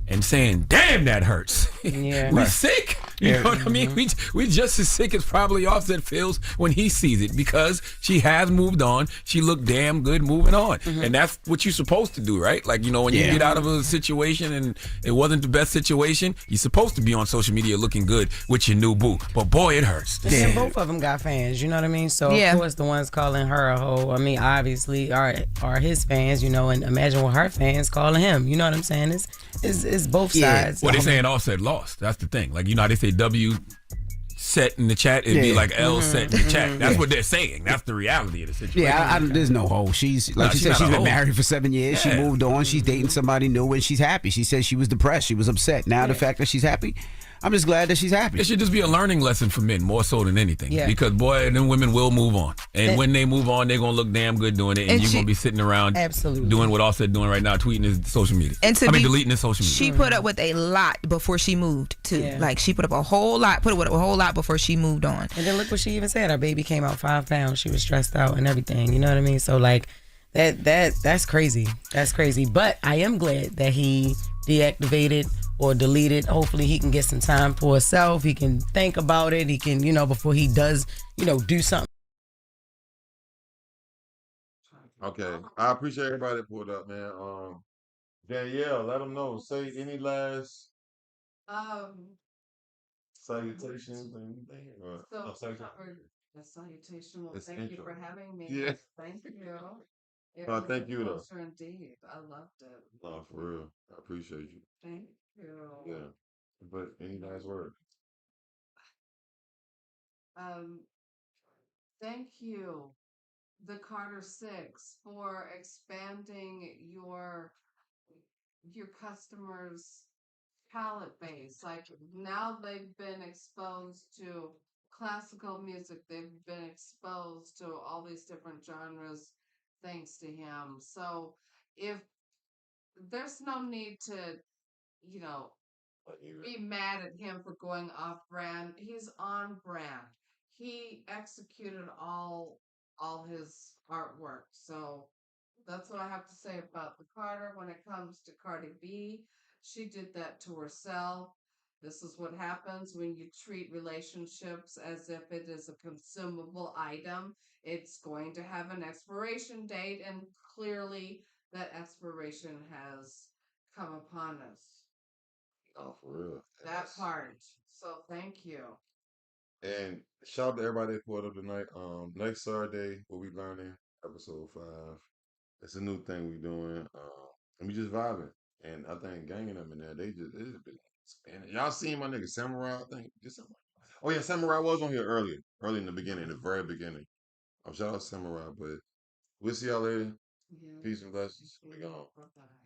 and saying, damn, that hurts. Yeah. We sick. You know what I mean? We just as sick as probably Offset feels when he sees it, because she has moved on. She looked damn good moving on. And that's what you're supposed to do, right? Like, when you get out of a situation and it wasn't the best situation, you're supposed to be on social media looking good with your new boo. But boy, it hurts. And both of them got fans, you know what I mean? So of course the ones calling her a hoe, I mean, obviously are his fans, and imagine what her fans calling him. You know what I'm saying? It's both sides. Well, they saying Offset lost. That's the thing. Like, how they say W set in the chat, it'd be like L set in the chat. That's what they're saying. That's the reality of the situation. Yeah, there's no hoe. She's like she said, she's been married for 7 years. She moved on. She's dating somebody new, and she's happy. She says she was depressed. She was upset. Now the fact that she's happy, I'm just glad that she's happy. It should just be a learning lesson for men more so than anything. Yeah. Because, boy, then women will move on. And when they move on, they're going to look damn good doing it. And you're going to be sitting around doing what Offset doing right now, tweeting his social media. Deleting his social media. She put up with a lot before she moved, too. Yeah. Like, she put up a whole lot before she moved on. And then look what she even said. Her baby came out 5 pounds. She was stressed out and everything. You know what I mean? So, like, that's crazy. That's crazy. But I am glad that he deactivated or deleted. Hopefully he can get some time for himself. He can think about it. He can, before he does, do something. Okay. I appreciate everybody that pulled up, man. Danielle, let them know. Say any last salutations or anything. A salutation. Well, It's thank you intro. for having me. Yeah. Thank you. It No, was thank a you, though. pleasure indeed. I loved it. No, for real. I appreciate you. Thank you. Yeah. But any last word? Thank you, the Carter Six, for expanding your customers' palette base. Like, now they've been exposed to classical music. They've been exposed to all these different genres thanks to him. So if there's no need to, be mad at him for going off brand. He's on brand. He executed all his artwork. So that's what I have to say about the Carter. When it comes to Cardi B, she did that to herself. This is what happens when you treat relationships as if it is a consumable item. It's going to have an expiration date, and clearly that expiration has come upon us. Oh, for real. That part. So thank you. And shout out to everybody that pulled up tonight. Next Saturday we'll be learning episode 5. It's a new thing we doing. And we just vibing. And I think ganging them in there, they just been expanding. Y'all seen my nigga Samurai? I think just Samurai. Oh yeah, Samurai was on here early in the beginning, the very beginning. Shout out Samurai, but we'll see y'all later. Yeah. Peace and blessings. We gone. Bye-bye.